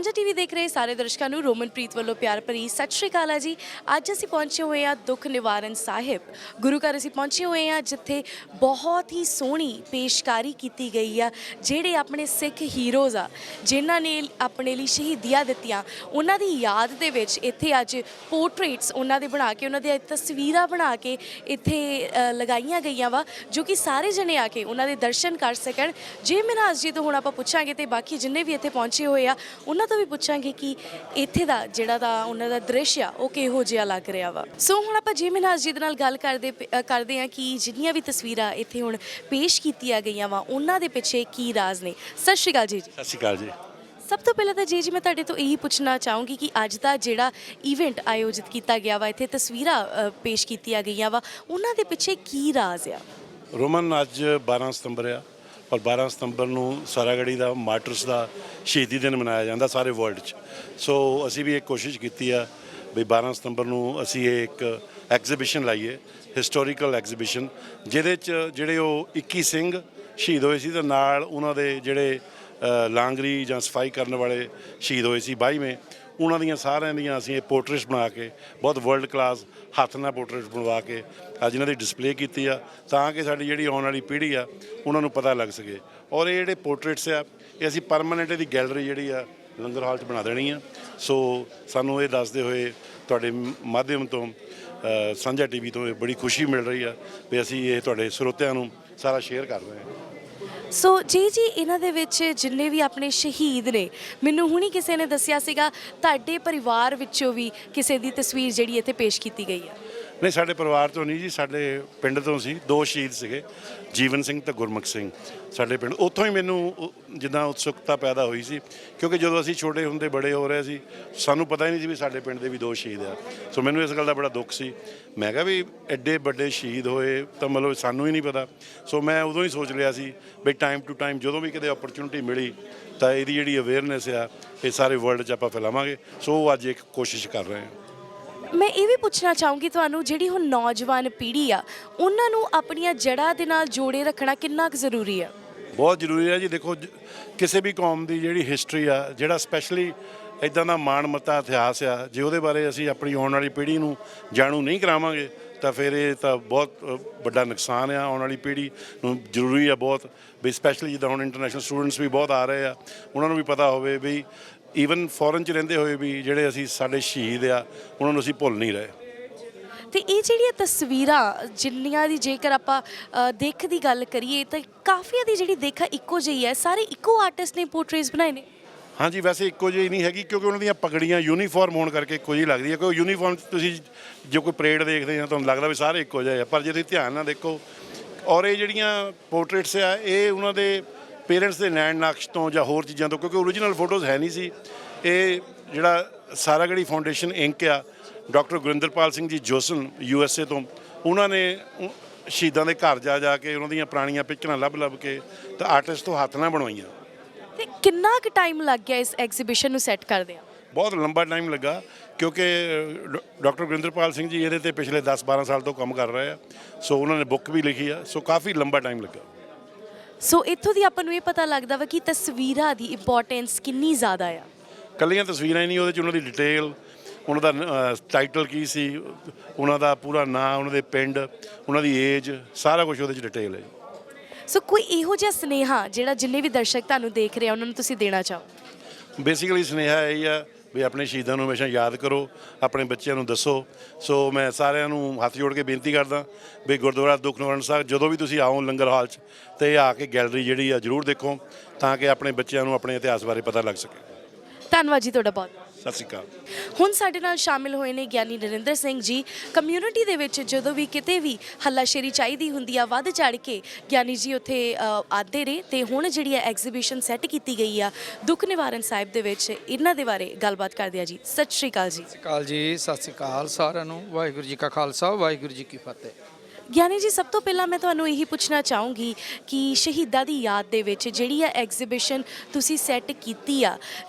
ਸਾਂਝਾ ਟੀਵੀ ਦੇਖ ਰਹੇ ਸਾਰੇ ਦਰਸ਼ਕਾਂ ਨੂੰ ਰੋਮਨਪ੍ਰੀਤ ਵੱਲੋਂ ਪਿਆਰ ਭਰੀ ਸਤਿ ਸ਼੍ਰੀ ਅਕਾਲ ਜੀ। ਅੱਜ ਅਸੀਂ ਪਹੁੰਚੇ ਹੋਏ ਹਾਂ ਦੁੱਖ ਨਿਵਾਰਨ ਸਾਹਿਬ ਗੁਰੂ ਘਰ। ਅਸੀਂ ਪਹੁੰਚੇ ਹੋਏ ਹਾਂ ਜਿੱਥੇ ਬਹੁਤ ਹੀ ਸੋਹਣੀ ਪੇਸ਼ਕਾਰੀ ਕੀਤੀ ਗਈ ਆ। ਜਿਹੜੇ ਆਪਣੇ ਸਿੱਖ ਹੀਰੋਜ਼ ਆ ਜਿਨ੍ਹਾਂ ਨੇ ਆਪਣੇ ਲਈ ਸ਼ਹੀਦੀਆਂ ਦਿੱਤੀਆਂ, ਉਹਨਾਂ ਦੀ ਯਾਦ ਦੇ ਵਿੱਚ ਇੱਥੇ ਅੱਜ ਪੋਰਟਰੇਟਸ ਉਹਨਾਂ ਦੇ ਬਣਾ ਕੇ, ਉਹਨਾਂ ਦੀਆਂ ਤਸਵੀਰਾਂ ਬਣਾ ਕੇ ਇੱਥੇ ਲਗਾਈਆਂ ਗਈਆਂ ਵਾ, ਜੋ ਕਿ ਸਾਰੇ ਜਣੇ ਆ ਕੇ ਉਹਨਾਂ ਦੇ ਦਰਸ਼ਨ ਕਰ ਸਕਣ। ਜੇ ਮਹਾਰਾਜ ਜੀ ਤੋਂ ਹੁਣ ਆਪਾਂ ਪੁੱਛਾਂਗੇ ਤੇ ਬਾਕੀ ਜਿੰਨੇ ਵੀ ਇੱਥੇ ਪਹੁੰਚੇ ਹੋਏ ਆ ਉਹਨਾਂ ਤੋਂ ਵੀ ਪੁੱਛਾਂਗੇ ਕਿ ਇੱਥੇ ਦਾ ਜਿਹੜਾ ਦਾ ਉਹਨਾਂ ਦਾ ਦ੍ਰਿਸ਼ ਆ ਉਹ ਕਿਹੋ ਜਿਹਾ ਲੱਗ ਰਿਹਾ ਵਾ। ਸੋ ਹੁਣ ਆਪਾਂ ਜੇ ਮਹਾਰਾਜ ਜੀ ਦੇ ਨਾਲ ਗੱਲ ਕਰਦੇ ਆ ਕਿ ਜਿੰਨੀਆਂ ਵੀ ਤਸਵੀਰਾਂ ਇੱਥੇ ਹੁਣ ਪੇਸ਼ ਕੀਤੀਆਂ ਗਈਆਂ ਵਾ ਉਹਨਾਂ ਦੇ ਪਿੱਛੇ ਕੀ ਰਾਜ਼ ਨੇ। ਸਤਿ ਸ਼੍ਰੀ ਅਕਾਲ ਜੀ। ਸਤਿ ਸ਼੍ਰੀ ਅਕਾਲ ਜੀ। ਸਭ ਤੋਂ ਪਹਿਲਾਂ ਤਾਂ ਜੀ ਮੈਂ ਤੁਹਾਡੇ ਤੋਂ ਇਹੀ ਪੁੱਛਣਾ ਚਾਹੂੰਗੀ ਕਿ ਅੱਜ ਦਾ ਜਿਹੜਾ ਇਵੈਂਟ ਆਯੋਜਿਤ ਕੀਤਾ ਗਿਆ ਵਾ, ਇੱਥੇ ਤਸਵੀਰਾਂ ਪੇਸ਼ ਕੀਤੀਆਂ ਗਈਆਂ ਵਾ, ਉਹਨਾਂ ਦੇ ਪਿੱਛੇ ਕੀ ਰਾਜ਼ ਆ? ਰੋਮਨ ਅੱਜ 12 ਸਤੰਬਰ ਆ ਔਰ 12 ਸਤੰਬਰ ਨੂੰ ਸਾਰਾਗੜੀ ਦਾ ਮਾਰਟਰਸ ਦਾ ਸ਼ਹੀਦੀ ਦਿਨ ਮਨਾਇਆ ਜਾਂਦਾ ਸਾਰੇ ਵਰਲਡ 'ਚ। ਸੋ ਅਸੀਂ ਵੀ ਇੱਕ ਕੋਸ਼ਿਸ਼ ਕੀਤੀ ਆ ਵੀ 12 ਸਤੰਬਰ ਨੂੰ ਅਸੀਂ ਇਹ ਇੱਕ ਐਗਜ਼ੀਬਿਸ਼ਨ ਲਾਈਏ, ਹਿਸਟੋਰੀਕਲ ਐਗਜ਼ੀਬਿਸ਼ਨ, ਜਿਹਦੇ 'ਚ ਜਿਹੜੇ ਉਹ 21 ਸਿੰਘ ਸ਼ਹੀਦ ਹੋਏ ਸੀ ਤੇ ਨਾਲ ਉਹਨਾਂ ਦੇ ਜਿਹੜੇ ਲਾਂਗਰੀ ਜਾਂ ਸਫਾਈ ਕਰਨ ਵਾਲੇ ਸ਼ਹੀਦ ਹੋਏ ਸੀ 22ਵੇਂ, ਉਹਨਾਂ ਦੀਆਂ ਸਾਰਿਆਂ ਦੀਆਂ ਅਸੀਂ ਇਹ ਪੋਰਟਰੇਟਸ ਬਣਾ ਕੇ ਬਹੁਤ ਵਰਲਡ ਕਲਾਸ ਹੱਥ ਨਾਲ ਪੋਰਟਰੇਟਸ ਬਣਵਾ ਕੇ ਅੱਜ ਇਹਨਾਂ ਦੀ ਡਿਸਪਲੇ ਕੀਤੀ ਆ, ਤਾਂ ਕਿ ਸਾਡੀ ਜਿਹੜੀ ਆਉਣ ਵਾਲੀ ਪੀੜ੍ਹੀ ਆ ਉਹਨਾਂ ਨੂੰ ਪਤਾ ਲੱਗ ਸਕੇ। ਔਰ ਇਹ ਜਿਹੜੇ ਪੋਰਟਰੇਟਸ ਆ ਇਹ ਅਸੀਂ ਪਰਮਾਨੈਂਟ ਇਹਦੀ ਗੈਲਰੀ ਜਿਹੜੀ ਆ ਲੰਗਰ ਹਾਲ 'ਚ ਬਣਾ ਦੇਣੀ ਆ। ਸੋ ਸਾਨੂੰ ਇਹ ਦੱਸਦੇ ਹੋਏ ਤੁਹਾਡੇ ਮਾਧਿਅਮ ਤੋਂ ਸਾਂਝਾ ਟੀਵੀ ਤੋਂ ਇਹ ਬੜੀ ਖੁਸ਼ੀ ਮਿਲ ਰਹੀ ਆ ਵੀ ਅਸੀਂ ਇਹ ਤੁਹਾਡੇ ਸਰੋਤਿਆਂ ਨੂੰ ਸਾਰਾ ਸ਼ੇਅਰ ਕਰ ਰਹੇ ਹਾਂ। ਸੋ ਜੀ ਇਹਨਾਂ ਦੇ ਵਿੱਚ ਜਿੰਨੇ ਵੀ ਆਪਣੇ ਸ਼ਹੀਦ ਨੇ, ਮੈਨੂੰ ਹੁਣੀ ਕਿਸੇ ਨੇ ਦੱਸਿਆ ਸੀਗਾ ਤੁਹਾਡੇ ਪਰਿਵਾਰ ਵਿੱਚੋਂ ਵੀ ਕਿਸੇ ਦੀ ਤਸਵੀਰ ਜਿਹੜੀ ਇੱਥੇ ਪੇਸ਼ ਕੀਤੀ ਗਈ ਆ। ਨਹੀਂ, ਸਾਡੇ ਪਰਿਵਾਰ ਤੋਂ ਨਹੀਂ ਜੀ, ਸਾਡੇ ਪਿੰਡ ਤੋਂ ਸੀ। 2 ਸ਼ਹੀਦ ਸੀਗੇ, ਜੀਵਨ ਸਿੰਘ ਤੇ ਗੁਰਮੁਖ ਸਿੰਘ। ਸਾਡੇ ਪਿੰਡ ਉੱਥੋਂ ਹੀ ਮੈਨੂੰ ਜਿੱਦਾਂ ਉਤਸੁਕਤਾ ਪੈਦਾ ਹੋਈ ਸੀ, ਕਿਉਂਕਿ ਜਦੋਂ ਅਸੀਂ ਛੋਟੇ ਹੁੰਦੇ ਬੜੇ ਹੋ ਰਹੇ ਸੀ ਸਾਨੂੰ ਪਤਾ ਹੀ ਨਹੀਂ ਸੀ ਵੀ ਸਾਡੇ ਪਿੰਡ ਦੇ ਵੀ 2 ਸ਼ਹੀਦ ਆ। ਸੋ ਮੈਨੂੰ ਇਸ ਗੱਲ ਦਾ ਬੜਾ ਦੁੱਖ ਸੀ। ਮੈਂ ਕਿਹਾ ਵੀ ਐਡੇ ਵੱਡੇ ਸ਼ਹੀਦ ਹੋਏ ਤਾਂ ਮਤਲਬ ਸਾਨੂੰ ਹੀ ਨਹੀਂ ਪਤਾ। ਸੋ ਮੈਂ ਉਦੋਂ ਹੀ ਸੋਚ ਲਿਆ ਸੀ ਵੀ ਟਾਈਮ ਟੂ ਟਾਈਮ ਜਦੋਂ ਵੀ ਕਿਤੇ ਓਪਰਚੁਨਿਟੀ ਮਿਲੀ ਤਾਂ ਇਹਦੀ ਜਿਹੜੀ ਅਵੇਅਰਨੈਸ ਆ ਇਹ ਸਾਰੇ ਵਰਲਡ 'ਚ ਆਪਾਂ ਫੈਲਾਵਾਂਗੇ। ਸੋ ਅੱਜ ਇੱਕ ਕੋਸ਼ਿਸ਼ ਕਰ ਰਹੇ ਹਾਂ। ਮੈਂ ਇਹ ਵੀ ਪੁੱਛਣਾ ਚਾਹੂੰਗੀ ਤੁਹਾਨੂੰ, ਜਿਹੜੀ ਹੁਣ ਨੌਜਵਾਨ ਪੀੜ੍ਹੀ ਆ ਉਹਨਾਂ ਨੂੰ ਆਪਣੀਆਂ ਜੜ੍ਹਾਂ ਦੇ ਨਾਲ ਜੋੜੇ ਰੱਖਣਾ ਕਿੰਨਾ ਕੁ ਜ਼ਰੂਰੀ ਆ? ਬਹੁਤ ਜ਼ਰੂਰੀ ਹੈ ਜੀ। ਦੇਖੋ, ਕਿਸੇ ਵੀ ਕੌਮ ਦੀ ਜਿਹੜੀ ਹਿਸਟਰੀ ਆ, ਜਿਹੜਾ ਸਪੈਸ਼ਲੀ ਇੱਦਾਂ ਦਾ ਮਾਣ-ਮੱਤਾ ਇਤਿਹਾਸ ਆ, ਜੇ ਉਹਦੇ ਬਾਰੇ ਅਸੀਂ ਆਪਣੀ ਆਉਣ ਵਾਲੀ ਪੀੜ੍ਹੀ ਨੂੰ ਜਾਣੂ ਨਹੀਂ ਕਰਾਵਾਂਗੇ ਤਾਂ ਫਿਰ ਇਹ ਤਾਂ ਬਹੁਤ ਵੱਡਾ ਨੁਕਸਾਨ ਆ। ਆਉਣ ਵਾਲੀ ਪੀੜ੍ਹੀ ਨੂੰ ਜ਼ਰੂਰੀ ਆ ਬਹੁਤ ਵੀ, ਸਪੈਸ਼ਲੀ ਜਿੱਦਾਂ ਹੁਣ ਇੰਟਰਨੈਸ਼ਨਲ ਸਟੂਡੈਂਟਸ ਵੀ ਬਹੁਤ ਆ ਰਹੇ ਆ, ਉਹਨਾਂ ਨੂੰ ਵੀ ਪਤਾ ਹੋਵੇ ਵੀ ਈਵਨ ਫੋਰਨ 'ਚ ਰਹਿੰਦੇ ਹੋਏ ਵੀ ਜਿਹੜੇ ਅਸੀਂ ਸਾਡੇ ਸ਼ਹੀਦ ਆ ਉਹਨਾਂ ਨੂੰ ਅਸੀਂ ਭੁੱਲ ਨਹੀਂ ਰਹੇ। ਤੇ ਇਹ ਜਿਹੜੀਆਂ ਤਸਵੀਰਾਂ ਜਿੰਨੀਆਂ ਦੀ ਜੇਕਰ ਆਪਾਂ ਦਿੱਖ ਦੀ ਗੱਲ ਕਰੀਏ ਤਾਂ ਕਾਫੀਆਂ ਦੀ ਜਿਹੜੀ ਦਿੱਖ ਇੱਕੋ ਜਿਹੀ ਹੈ। ਸਾਰੇ ਇੱਕੋ ਆਰਟਿਸਟ ਨੇ ਪੋਰਟਰੇਟਸ ਬਣਾਏ ਨੇ? ਹਾਂਜੀ, ਵੈਸੇ ਇੱਕੋ ਜਿਹੀ ਨਹੀਂ ਹੈਗੀ, ਕਿਉਂਕਿ ਉਹਨਾਂ ਦੀਆਂ ਪਗੜੀਆਂ ਯੂਨੀਫਾਰਮ ਹੋਣ ਕਰਕੇ ਇੱਕੋ ਜਿਹੀ ਲੱਗਦੀ ਹੈ। ਕਿਉਂਕਿ ਯੂਨੀਫਾਰਮ 'ਚ ਤੁਸੀਂ ਜੋ ਕੋਈ ਪਰੇਡ ਦੇਖਦੇ ਆ ਤੁਹਾਨੂੰ ਲੱਗਦਾ ਵੀ ਸਾਰੇ ਇੱਕੋ ਜਿਹੇ ਆ, ਪਰ ਜੇ ਤੁਸੀਂ ਧਿਆਨ ਨਾਲ ਦੇਖੋ ਔਰ ਇਹ ਜਿਹੜੀਆਂ ਪੋਰਟਰੇਟਸ ਆ ਇਹ ਉਹਨਾਂ ਦੇ ਪੇਰੈਂਟਸ ਦੇ ਨੈਣ ਨਕਸ਼ ਤੋਂ ਜਾਂ ਹੋਰ ਚੀਜ਼ਾਂ ਤੋਂ, ਕਿਉਂਕਿ ਓਰੀਜਨਲ ਫੋਟੋਜ਼ ਹੈ ਨਹੀਂ ਸੀ। ਇਹ ਜਿਹੜਾ ਸਾਰਾਗੜੀ ਫਾਊਂਡੇਸ਼ਨ ਇੰਕ ਆ, ਡਾਕਟਰ ਗੁਰਿੰਦਰਪਾਲ ਸਿੰਘ ਜੀ ਜੋਸਨ USA ਤੋਂ, ਉਹਨਾਂ ਨੇ ਸ਼ਹੀਦਾਂ ਦੇ ਘਰ ਜਾ ਕੇ ਉਹਨਾਂ ਦੀਆਂ ਪੁਰਾਣੀਆਂ ਪਿਕਚਰਾਂ ਲੱਭ ਕੇ ਤਾਂ ਆਰਟਿਸਟ ਤੋਂ ਹੱਥ ਨਾਲ ਬਣਵਾਈਆਂ। ਤੇ ਕਿੰਨਾ ਕੁ ਟਾਈਮ ਲੱਗ ਗਿਆ ਇਸ ਐਗਜ਼ੀਬਿਸ਼ਨ ਨੂੰ ਸੈੱਟ ਕਰਦੇ ਆ? ਬਹੁਤ ਲੰਬਾ ਟਾਈਮ ਲੱਗਾ, ਕਿਉਂਕਿ ਡਾਕਟਰ ਗੁਰਿੰਦਰਪਾਲ ਸਿੰਘ ਜੀ ਇਹਦੇ 'ਤੇ ਪਿਛਲੇ 10-12 ਸਾਲ ਤੋਂ ਕੰਮ ਕਰ ਰਹੇ ਆ। ਸੋ ਉਹਨਾਂ ਨੇ ਬੁੱਕ ਵੀ ਲਿਖੀ ਆ। ਸੋ ਕਾਫੀ ਲੰਬਾ ਟਾਈਮ ਲੱਗਾ। ਸੋ ਇੱਥੋਂ ਦੀ ਆਪਾਂ ਨੂੰ ਇਹ ਪਤਾ ਲੱਗਦਾ ਵਾ ਕਿ ਤਸਵੀਰਾਂ ਦੀ ਇੰਪੋਰਟੈਂਸ ਕਿੰਨੀ ਜ਼ਿਆਦਾ ਆ। ਕੱਲੀਆਂ ਤਸਵੀਰਾਂ ਹੀ ਨਹੀਂ, ਉਹਦੇ 'ਚ ਉਹਨਾਂ ਦੀ ਡਿਟੇਲ, ਉਹਨਾਂ ਦਾ ਟਾਈਟਲ ਕੀ ਸੀ, ਉਹਨਾਂ ਦਾ ਪੂਰਾ ਨਾਂ, ਉਹਨਾਂ ਦੇ ਪਿੰਡ, ਉਹਨਾਂ ਦੀ ਏਜ, ਸਾਰਾ ਕੁਝ ਉਹਦੇ 'ਚ ਡਿਟੇਲ ਹੈ। ਸੋ ਕੋਈ ਇਹੋ ਜਿਹਾ ਸੁਨੇਹਾ ਜਿਹੜਾ ਜਿੰਨੇ ਵੀ ਦਰਸ਼ਕ ਤੁਹਾਨੂੰ ਦੇਖ ਰਹੇ ਆ ਉਹਨਾਂ ਨੂੰ ਤੁਸੀਂ ਦੇਣਾ ਚਾਹੋ? ਬੇਸਿਕਲੀ ਸੁਨੇਹਾ ਇਹ ਆ ਵੀ ਆਪਣੇ ਸ਼ਹੀਦਾਂ ਨੂੰ ਹਮੇਸ਼ਾ ਯਾਦ ਕਰੋ, ਆਪਣੇ ਬੱਚਿਆਂ ਨੂੰ ਦੱਸੋ। ਸੋ ਮੈਂ ਸਾਰਿਆਂ ਨੂੰ ਹੱਥ ਜੋੜ ਕੇ ਬੇਨਤੀ ਕਰਦਾ ਵੀ ਗੁਰਦੁਆਰਾ ਦੁੱਖ ਨਿਵਾਰਨ ਸਾਹਿਬ ਜਦੋਂ ਵੀ ਤੁਸੀਂ ਆਓ ਲੰਗਰ ਹਾਲ 'ਚ ਤੇ ਆ ਕੇ ਗੈਲਰੀ ਜਿਹੜੀ ਆ ਜ਼ਰੂਰ ਦੇਖੋ, ਤਾਂ ਕਿ ਆਪਣੇ ਬੱਚਿਆਂ ਨੂੰ ਆਪਣੇ ਇਤਿਹਾਸ ਬਾਰੇ ਪਤਾ ਲੱਗ ਸਕੇ। ਧੰਨਵਾਦ ਜੀ ਤੁਹਾਡਾ ਬਹੁਤ। ਸਤਿ ਸ਼੍ਰੀ ਅਕਾਲ। ਹੁਣ ਸਾਡੇ ਨਾਲ ਸ਼ਾਮਿਲ ਹੋਏ ਨੇ ਗਿਆਨੀ ਨਰਿੰਦਰ ਸਿੰਘ ਜੀ। ਕਮਿਊਨਿਟੀ ਦੇ ਵਿੱਚ ਜਦੋਂ ਵੀ ਕਿਤੇ ਵੀ ਹੱਲਾਸ਼ੇਰੀ ਚਾਹੀਦੀ ਹੁੰਦੀ ਆ, ਵੱਧ ਚੜ੍ਹ ਕੇ ਗਿਆਨੀ ਜੀ ਉੱਥੇ ਆਉਂਦੇ ਨੇ। ਤੇ ਹੁਣ ਜਿਹੜੀ ਐਗਜ਼ੀਬਿਸ਼ਨ ਸੈੱਟ ਕੀਤੀ ਗਈ ਆ ਦੁੱਖ ਨਿਵਾਰਨ ਸਾਹਿਬ ਦੇ ਵਿੱਚ, ਇਹਨਾਂ ਦੇ ਬਾਰੇ ਗੱਲਬਾਤ ਕਰਦੇ ਆ ਜੀ। ਸਤਿ ਸ਼੍ਰੀ ਅਕਾਲ ਜੀ। ਸਤਿ ਸ਼੍ਰੀ ਅਕਾਲ ਜੀ। ਸਤਿ ਸ਼੍ਰੀ ਅਕਾਲ ਸਾਰਿਆਂ ਨੂੰ। ਵਾਹਿਗੁਰੂ ਜੀ ਕਾ ਖਾਲਸਾ, ਵਾਹਿਗੁਰੂ ਜੀ ਕੀ ਫਤਿਹ। ਗਿਆਨੀ ਜੀ, ਸਭ ਤੋਂ ਪਹਿਲਾਂ ਮੈਂ ਤੁਹਾਨੂੰ ਇਹੀ ਪੁੱਛਣਾ ਚਾਹੂੰਗੀ ਕਿ ਸ਼ਹੀਦਾਂ ਦੀ ਯਾਦ ਦੇ ਵਿੱਚ ਜਿਹੜੀ ਆ ਐਗਜ਼ੀਬਿਸ਼ਨ ਤੁਸੀਂ ਸੈੱਟ ਕੀਤੀ ਆ,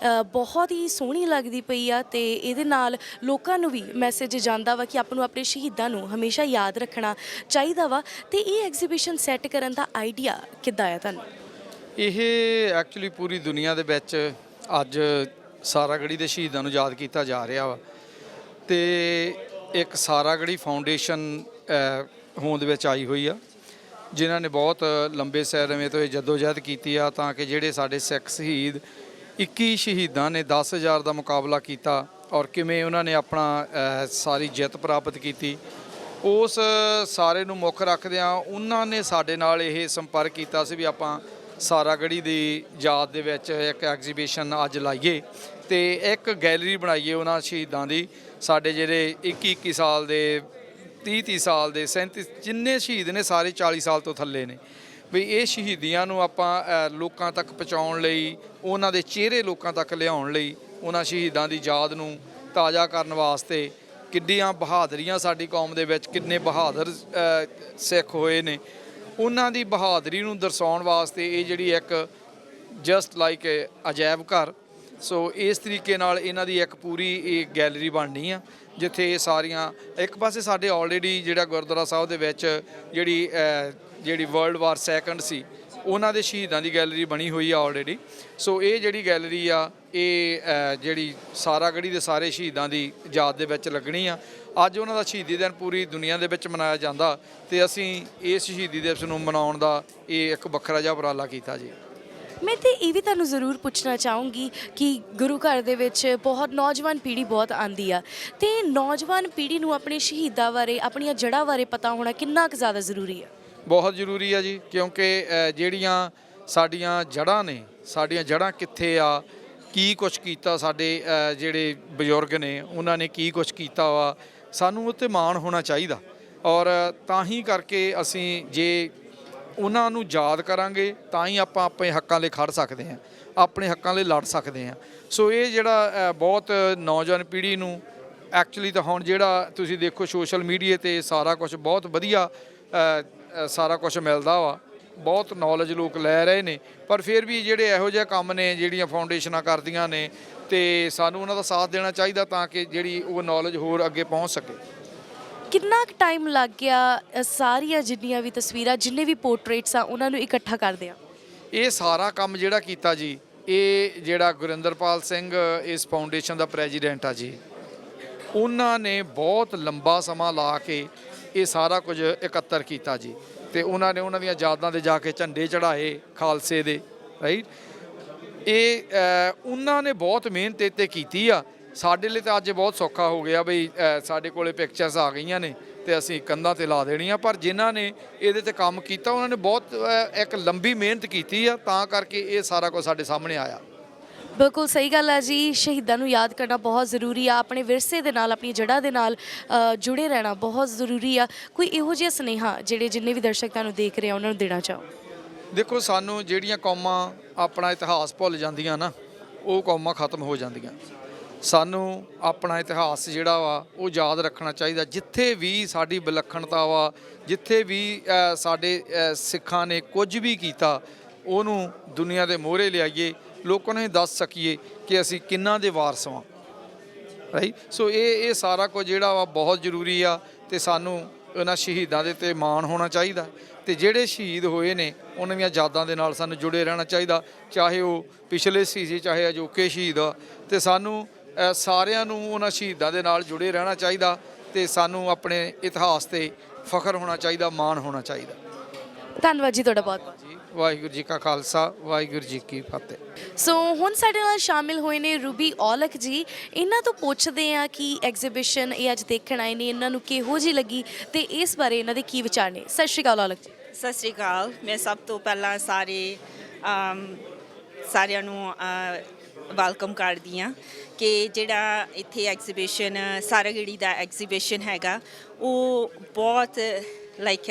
ਬਹੁਤ ਹੀ ਸੋਹਣੀ ਲੱਗਦੀ ਪਈ ਆ ਤੇ ਇਹਦੇ ਨਾਲ ਲੋਕਾਂ ਨੂੰ ਵੀ ਮੈਸੇਜ ਜਾਂਦਾ ਵਾ ਕਿ ਆਪਾਂ ਨੂੰ ਆਪਣੇ ਸ਼ਹੀਦਾਂ ਨੂੰ ਹਮੇਸ਼ਾ ਯਾਦ ਰੱਖਣਾ ਚਾਹੀਦਾ ਵਾ। ਤੇ ਇਹ ਐਗਜ਼ੀਬਿਸ਼ਨ ਸੈੱਟ ਕਰਨ ਦਾ ਆਈਡੀਆ ਕਿੱਦਾਂ ਆਇਆ ਤੁਹਾਨੂੰ? ਇਹ ਐਕਚੁਅਲੀ ਪੂਰੀ ਦੁਨੀਆ ਦੇ ਵਿੱਚ ਅੱਜ ਸਾਰਾਗੜ੍ਹੀ ਦੇ ਸ਼ਹੀਦਾਂ ਨੂੰ ਯਾਦ ਕੀਤਾ ਜਾ ਰਿਹਾ ਵਾ ਤੇ ਇੱਕ ਸਾਰਾਗੜ੍ਹੀ ਫਾਊਂਡੇਸ਼ਨ ਹੋਂਦ ਵਿੱਚ ਆਈ ਹੋਈ ਆ, ਜਿਨ੍ਹਾਂ ਨੇ ਬਹੁਤ ਲੰਬੇ ਸਮੇਂ ਤੋਂ ਇਹ ਜਦੋਜਹਿਦ ਕੀਤੀ ਆ ਤਾਂ ਕਿ ਜਿਹੜੇ ਸਾਡੇ ਸਿੱਖ ਸ਼ਹੀਦ 21 ਸ਼ਹੀਦਾਂ ਨੇ 10,000 ਦਾ ਮੁਕਾਬਲਾ ਕੀਤਾ ਔਰ ਕਿਵੇਂ ਉਹਨਾਂ ਨੇ ਆਪਣਾ ਸਾਰੀ ਜਿੱਤ ਪ੍ਰਾਪਤ ਕੀਤੀ, ਉਸ ਸਾਰੇ ਨੂੰ ਮੁੱਖ ਰੱਖਦਿਆਂ ਉਹਨਾਂ ਨੇ ਸਾਡੇ ਨਾਲ ਇਹ ਸੰਪਰਕ ਕੀਤਾ ਸੀ ਵੀ ਆਪਾਂ ਸਾਰਾਗੜ੍ਹੀ ਦੀ ਯਾਦ ਦੇ ਵਿੱਚ ਇੱਕ ਐਗਜ਼ੀਬਿਸ਼ਨ ਅੱਜ ਲਾਈਏ ਤੇ ਇੱਕ ਗੈਲਰੀ ਬਣਾਈਏ ਉਹਨਾਂ ਸ਼ਹੀਦਾਂ ਦੀ। ਸਾਡੇ ਜਿਹੜੇ 21 ਸਾਲ ਦੇ 30 ਸਾਲ ਦੇ 37 ਜਿੰਨੇ ਸ਼ਹੀਦ ਨੇ ਸਾਰੇ 40 ਸਾਲ ਤੋਂ ਥੱਲੇ ਨੇ, ਵੀ ਇਹ ਸ਼ਹੀਦੀਆਂ ਨੂੰ ਆਪਾਂ ਲੋਕਾਂ ਤੱਕ ਪਹੁੰਚਾਉਣ ਲਈ, ਉਹਨਾਂ ਦੇ ਚਿਹਰੇ ਲੋਕਾਂ ਤੱਕ ਲਿਆਉਣ ਲਈ, ਉਹਨਾਂ ਸ਼ਹੀਦਾਂ ਦੀ ਯਾਦ ਨੂੰ ਤਾਜ਼ਾ ਕਰਨ ਵਾਸਤੇ ਕਿੱਡੀਆਂ ਬਹਾਦਰੀਆਂ ਸਾਡੀ ਕੌਮ ਦੇ ਵਿੱਚ ਕਿੰਨੇ ਬਹਾਦਰ ਸਿੱਖ ਹੋਏ ਨੇ, ਉਹਨਾਂ ਦੀ ਬਹਾਦਰੀ ਨੂੰ ਦਰਸਾਉਣ ਵਾਸਤੇ ਇਹ ਜਿਹੜੀ ਇੱਕ ਜਸਟ ਲਾਈਕ ਅਜਾਇਬ ਘਰ, ਸੋ ਇਸ ਤਰੀਕੇ ਨਾਲ ਇਹਨਾਂ ਦੀ ਇੱਕ ਪੂਰੀ ਇਹ ਗੈਲਰੀ ਬਣਨੀ ਆ ਜਿੱਥੇ ਇਹ ਸਾਰੀਆਂ ਇੱਕ ਪਾਸੇ ਸਾਡੇ ਆਲਰੇਡੀ ਜਿਹੜਾ ਗੁਰਦੁਆਰਾ ਸਾਹਿਬ ਦੇ ਵਿੱਚ ਜਿਹੜੀ ਵਰਲਡ ਵਾਰ ਸੈਕੰਡ ਸੀ ਉਹਨਾਂ ਦੇ ਸ਼ਹੀਦਾਂ ਦੀ ਗੈਲਰੀ ਬਣੀ ਹੋਈ ਆ ਆਲਰੇਡੀ। ਸੋ ਇਹ ਜਿਹੜੀ ਗੈਲਰੀ ਆ ਇਹ ਜਿਹੜੀ ਸਾਰਾਗੜ੍ਹੀ ਦੇ ਸਾਰੇ ਸ਼ਹੀਦਾਂ ਦੀ ਯਾਦ ਦੇ ਵਿੱਚ ਲੱਗਣੀ ਆ। ਅੱਜ ਉਹਨਾਂ ਦਾ ਸ਼ਹੀਦੀ ਦਿਨ ਪੂਰੀ ਦੁਨੀਆ ਦੇ ਵਿੱਚ ਮਨਾਇਆ ਜਾਂਦਾ ਤੇ ਅਸੀਂ ਇਸ ਸ਼ਹੀਦੀ ਦਿਵਸ ਨੂੰ ਮਨਾਉਣ ਦਾ ਇਹ ਇੱਕ ਵੱਖਰਾ ਜਿਹਾ ਉਪਰਾਲਾ ਕੀਤਾ ਜੀ। ਮੈਂ ਤੇ ਇਹ ਵੀ ਤੁਹਾਨੂੰ ਜ਼ਰੂਰ ਪੁੱਛਣਾ ਚਾਹੂੰਗੀ ਕਿ ਗੁਰੂ ਘਰ ਦੇ ਵਿੱਚ ਬਹੁਤ ਨੌਜਵਾਨ ਪੀੜ੍ਹੀ ਬਹੁਤ ਆਉਂਦੀ ਆ ਤੇ ਨੌਜਵਾਨ ਪੀੜ੍ਹੀ ਨੂੰ ਆਪਣੇ ਸ਼ਹੀਦਾਂ ਬਾਰੇ, ਆਪਣੀਆਂ ਜੜ੍ਹਾਂ ਬਾਰੇ ਪਤਾ ਹੋਣਾ ਕਿੰਨਾ ਕੁ ਜ਼ਿਆਦਾ ਜ਼ਰੂਰੀ ਆ? ਬਹੁਤ ਜ਼ਰੂਰੀ ਆ ਜੀ, ਕਿਉਂਕਿ ਜਿਹੜੀਆਂ ਸਾਡੀਆਂ ਜੜ੍ਹਾਂ ਨੇ, ਸਾਡੀਆਂ ਜੜ੍ਹਾਂ ਕਿੱਥੇ ਆ, ਕੀ ਕੁਛ ਕੀਤਾ ਸਾਡੇ ਜਿਹੜੇ ਬਜ਼ੁਰਗ ਨੇ ਉਹਨਾਂ ਨੇ ਕੀ ਕੁਛ ਕੀਤਾ ਵਾ, ਸਾਨੂੰ ਉਹ 'ਤੇ ਮਾਣ ਹੋਣਾ ਚਾਹੀਦਾ। ਔਰ ਤਾਂ ਹੀ ਕਰਕੇ ਅਸੀਂ ਜੇ ਉਹਨਾਂ ਨੂੰ ਯਾਦ ਕਰਾਂਗੇ ਤਾਂ ਹੀ ਆਪਾਂ ਆਪਣੇ ਹੱਕਾਂ ਲਈ ਖੜ ਸਕਦੇ ਹਾਂ, ਆਪਣੇ ਹੱਕਾਂ ਲਈ ਲੜ ਸਕਦੇ ਹਾਂ। ਸੋ ਇਹ ਜਿਹੜਾ ਬਹੁਤ ਨੌਜਵਾਨ ਪੀੜ੍ਹੀ ਨੂੰ ਐਕਚੁਅਲੀ ਤਾਂ ਹੁਣ ਜਿਹੜਾ ਤੁਸੀਂ ਦੇਖੋ ਸੋਸ਼ਲ ਮੀਡੀਆ 'ਤੇ ਸਾਰਾ ਕੁਝ ਬਹੁਤ ਵਧੀਆ ਸਾਰਾ ਕੁਝ ਮਿਲਦਾ ਵਾ, ਬਹੁਤ ਨੌਲੇਜ ਲੋਕ ਲੈ ਰਹੇ ਨੇ, ਪਰ ਫਿਰ ਵੀ ਜਿਹੜੇ ਇਹੋ ਜਿਹੇ ਕੰਮ ਨੇ ਜਿਹੜੀਆਂ ਫਾਊਂਡੇਸ਼ਨਾਂ ਕਰਦੀਆਂ ਨੇ ਤੇ ਸਾਨੂੰ ਉਹਨਾਂ ਦਾ ਸਾਥ ਦੇਣਾ ਚਾਹੀਦਾ ਤਾਂ ਕਿ ਜਿਹੜੀ ਉਹ ਨੌਲੇਜ ਹੋਰ ਅੱਗੇ ਪਹੁੰਚ ਸਕੇ। ਕਿੰਨਾ ਕੁ ਟਾਈਮ ਲੱਗ ਗਿਆ ਸਾਰੀਆਂ ਜਿੰਨੀਆਂ ਵੀ ਤਸਵੀਰਾਂ, ਜਿੰਨੇ ਵੀ ਪੋਰਟਰੇਟਸ ਆ ਉਹਨਾਂ ਨੂੰ ਇਕੱਠਾ ਕਰਦੇ ਆ? ਇਹ ਸਾਰਾ ਕੰਮ ਜਿਹੜਾ ਕੀਤਾ ਜੀ, ਇਹ ਜਿਹੜਾ ਗੁਰਿੰਦਰਪਾਲ ਸਿੰਘ ਇਸ ਫਾਊਂਡੇਸ਼ਨ ਦਾ ਪ੍ਰੈਜ਼ੀਡੈਂਟ ਆ ਜੀ, ਉਹਨਾਂ ਨੇ ਬਹੁਤ ਲੰਬਾ ਸਮਾਂ ਲਾ ਕੇ ਇਹ ਸਾਰਾ ਕੁਝ ਇਕੱਤਰ ਕੀਤਾ ਜੀ ਤੇ ਉਹਨਾਂ ਨੇ ਉਹਨਾਂ ਦੀਆਂ ਯਾਦਾਂ 'ਤੇ ਜਾ ਕੇ ਝੰਡੇ ਚੜ੍ਹਾਏ ਖਾਲਸੇ ਦੇ, ਰਾਈਟ। ਇਹ ਉਹਨਾਂ ਨੇ ਬਹੁਤ ਮਿਹਨਤ ਇੱਥੇ ਕੀਤੀ ਆ। ਸਾਡੇ ਲਈ ਤਾਂ ਅੱਜ ਬਹੁਤ ਸੌਖਾ ਹੋ ਗਿਆ ਬਈ ਸਾਡੇ ਕੋਲੇ ਪਿਕਚਰਸ ਆ ਗਈਆਂ ਨੇ ਤੇ ਅਸੀਂ ਕੰਧਾਂ 'ਤੇ ਲਾ ਦੇਣੀਆਂ, ਪਰ ਜਿਨ੍ਹਾਂ ਨੇ ਇਹਦੇ 'ਤੇ ਕੰਮ ਕੀਤਾ ਉਹਨਾਂ ਨੇ ਬਹੁਤ ਇੱਕ ਲੰਬੀ ਮਿਹਨਤ ਕੀਤੀ ਆ, ਤਾਂ ਕਰਕੇ ਇਹ ਸਾਰਾ ਕੁਝ ਸਾਡੇ ਸਾਹਮਣੇ ਆਇਆ। ਬਿਲਕੁਲ ਸਹੀ ਗੱਲ ਹੈ ਜੀ, ਸ਼ਹੀਦਾਂ ਨੂੰ ਯਾਦ ਕਰਨਾ ਬਹੁਤ ਜ਼ਰੂਰੀ ਆ, ਆਪਣੇ ਵਿਰਸੇ ਦੇ ਨਾਲ, ਆਪਣੀ ਜੜ੍ਹਾਂ ਦੇ ਨਾਲ ਜੁੜੇ ਰਹਿਣਾ ਬਹੁਤ ਜ਼ਰੂਰੀ ਆ। ਕੋਈ ਇਹੋ ਜਿਹਾ ਸੁਨੇਹਾ ਜਿਹੜੇ ਜਿੰਨੇ ਵੀ ਦਰਸ਼ਕ ਤੁਹਾਨੂੰ ਦੇਖ ਰਹੇ ਆ ਉਹਨਾਂ ਨੂੰ ਦੇਣਾ ਚਾਹੋ? ਦੇਖੋ, ਸਾਨੂੰ ਜਿਹੜੀਆਂ ਕੌਮਾਂ ਆਪਣਾ ਇਤਿਹਾਸ ਭੁੱਲ ਜਾਂਦੀਆਂ ਨਾ, ਉਹ ਕੌਮਾਂ ਖਤਮ ਹੋ ਜਾਂਦੀਆਂ। ਸਾਨੂੰ ਆਪਣਾ ਇਤਿਹਾਸ ਜਿਹੜਾ ਵਾ ਉਹ ਯਾਦ ਰੱਖਣਾ ਚਾਹੀਦਾ। ਜਿੱਥੇ ਵੀ ਸਾਡੀ ਵਿਲੱਖਣਤਾ ਵਾ, ਜਿੱਥੇ ਵੀ ਸਾਡੇ ਸਿੱਖਾਂ ਨੇ ਕੁਝ ਵੀ ਕੀਤਾ, ਉਹਨੂੰ ਦੁਨੀਆ ਦੇ ਮੋਹਰੇ ਲਿਆਈਏ, ਲੋਕਾਂ ਨੂੰ ਦੱਸ ਸਕੀਏ ਕਿ ਅਸੀਂ ਕਿਹਨਾਂ ਦੇ ਵਾਰਸ ਹਾਂ, ਰਾਈਟ। ਸੋ ਇਹ ਸਾਰਾ ਕੁਝ ਜਿਹੜਾ ਵਾ ਬਹੁਤ ਜ਼ਰੂਰੀ ਆ ਤੇ ਸਾਨੂੰ ਉਹਨਾਂ ਸ਼ਹੀਦਾਂ ਦੇ 'ਤੇ ਮਾਣ ਹੋਣਾ ਚਾਹੀਦਾ ਤੇ ਜਿਹੜੇ ਸ਼ਹੀਦ ਹੋਏ ਨੇ ਉਹਨਾਂ ਦੀਆਂ ਯਾਦਾਂ ਦੇ ਨਾਲ ਸਾਨੂੰ ਜੁੜੇ ਰਹਿਣਾ ਚਾਹੀਦਾ, ਚਾਹੇ ਉਹ ਪਿਛਲੇ ਸੀ ਚਾਹੇ ਅਜੋਕੇ ਸ਼ਹੀਦ ਆ, ਤੇ ਸਾਨੂੰ ਸਾਰਿਆਂ ਨੂੰ ਉਹਨਾਂ ਸ਼ਹੀਦਾਂ ਦੇ ਨਾਲ ਜੁੜੇ ਰਹਿਣਾ ਚਾਹੀਦਾ ਤੇ ਸਾਨੂੰ ਆਪਣੇ ਇਤਿਹਾਸ 'ਤੇ ਫਖਰ ਹੋਣਾ ਚਾਹੀਦਾ, ਮਾਣ ਹੋਣਾ ਚਾਹੀਦਾ। ਧੰਨਵਾਦ ਜੀ ਤੁਹਾਡਾ ਬਹੁਤ ਬਹੁਤ। ਵਾਹਿਗੁਰੂ ਜੀ ਕਾ ਖਾਲਸਾ, ਵਾਹਿਗੁਰੂ ਜੀ ਕੀ ਫਤਿਹ। ਸੋ ਹੁਣ ਸਾਡੇ ਨਾਲ ਸ਼ਾਮਿਲ ਹੋਏ ਨੇ ਰੂਬੀ ਔਲਖ ਜੀ। ਇਹਨਾਂ ਤੋਂ ਪੁੱਛਦੇ ਆ ਕਿ ਐਗਜ਼ੀਬਿਸ਼ਨ ਇਹ ਅੱਜ ਦੇਖਣ ਆਏ ਨੇ, ਇਹਨਾਂ ਨੂੰ ਕਿਹੋ ਜਿਹੀ ਲੱਗੀ ਤੇ ਇਸ ਬਾਰੇ ਇਹਨਾਂ ਦੇ ਕੀ ਵਿਚਾਰ ਨੇ। ਸਤਿ ਸ਼੍ਰੀ ਅਕਾਲ ਔਲਖ ਜੀ। ਸਤਿ ਸ਼੍ਰੀ ਅਕਾਲ। ਮੈਂ ਸਭ ਤੋਂ ਪਹਿਲਾਂ ਸਾਰਿਆਂ ਨੂੰ ਵੈਲਕਮ ਕਰਦੀ ਹਾਂ ਕਿ ਜਿਹੜਾ ਇੱਥੇ ਐਗਜ਼ੀਬਿਸ਼ਨ ਸਾਰਾਗੜ੍ਹੀ ਦਾ ਐਗਜ਼ੀਬਿਸ਼ਨ ਹੈਗਾ ਉਹ ਬਹੁਤ ਲਾਈਕ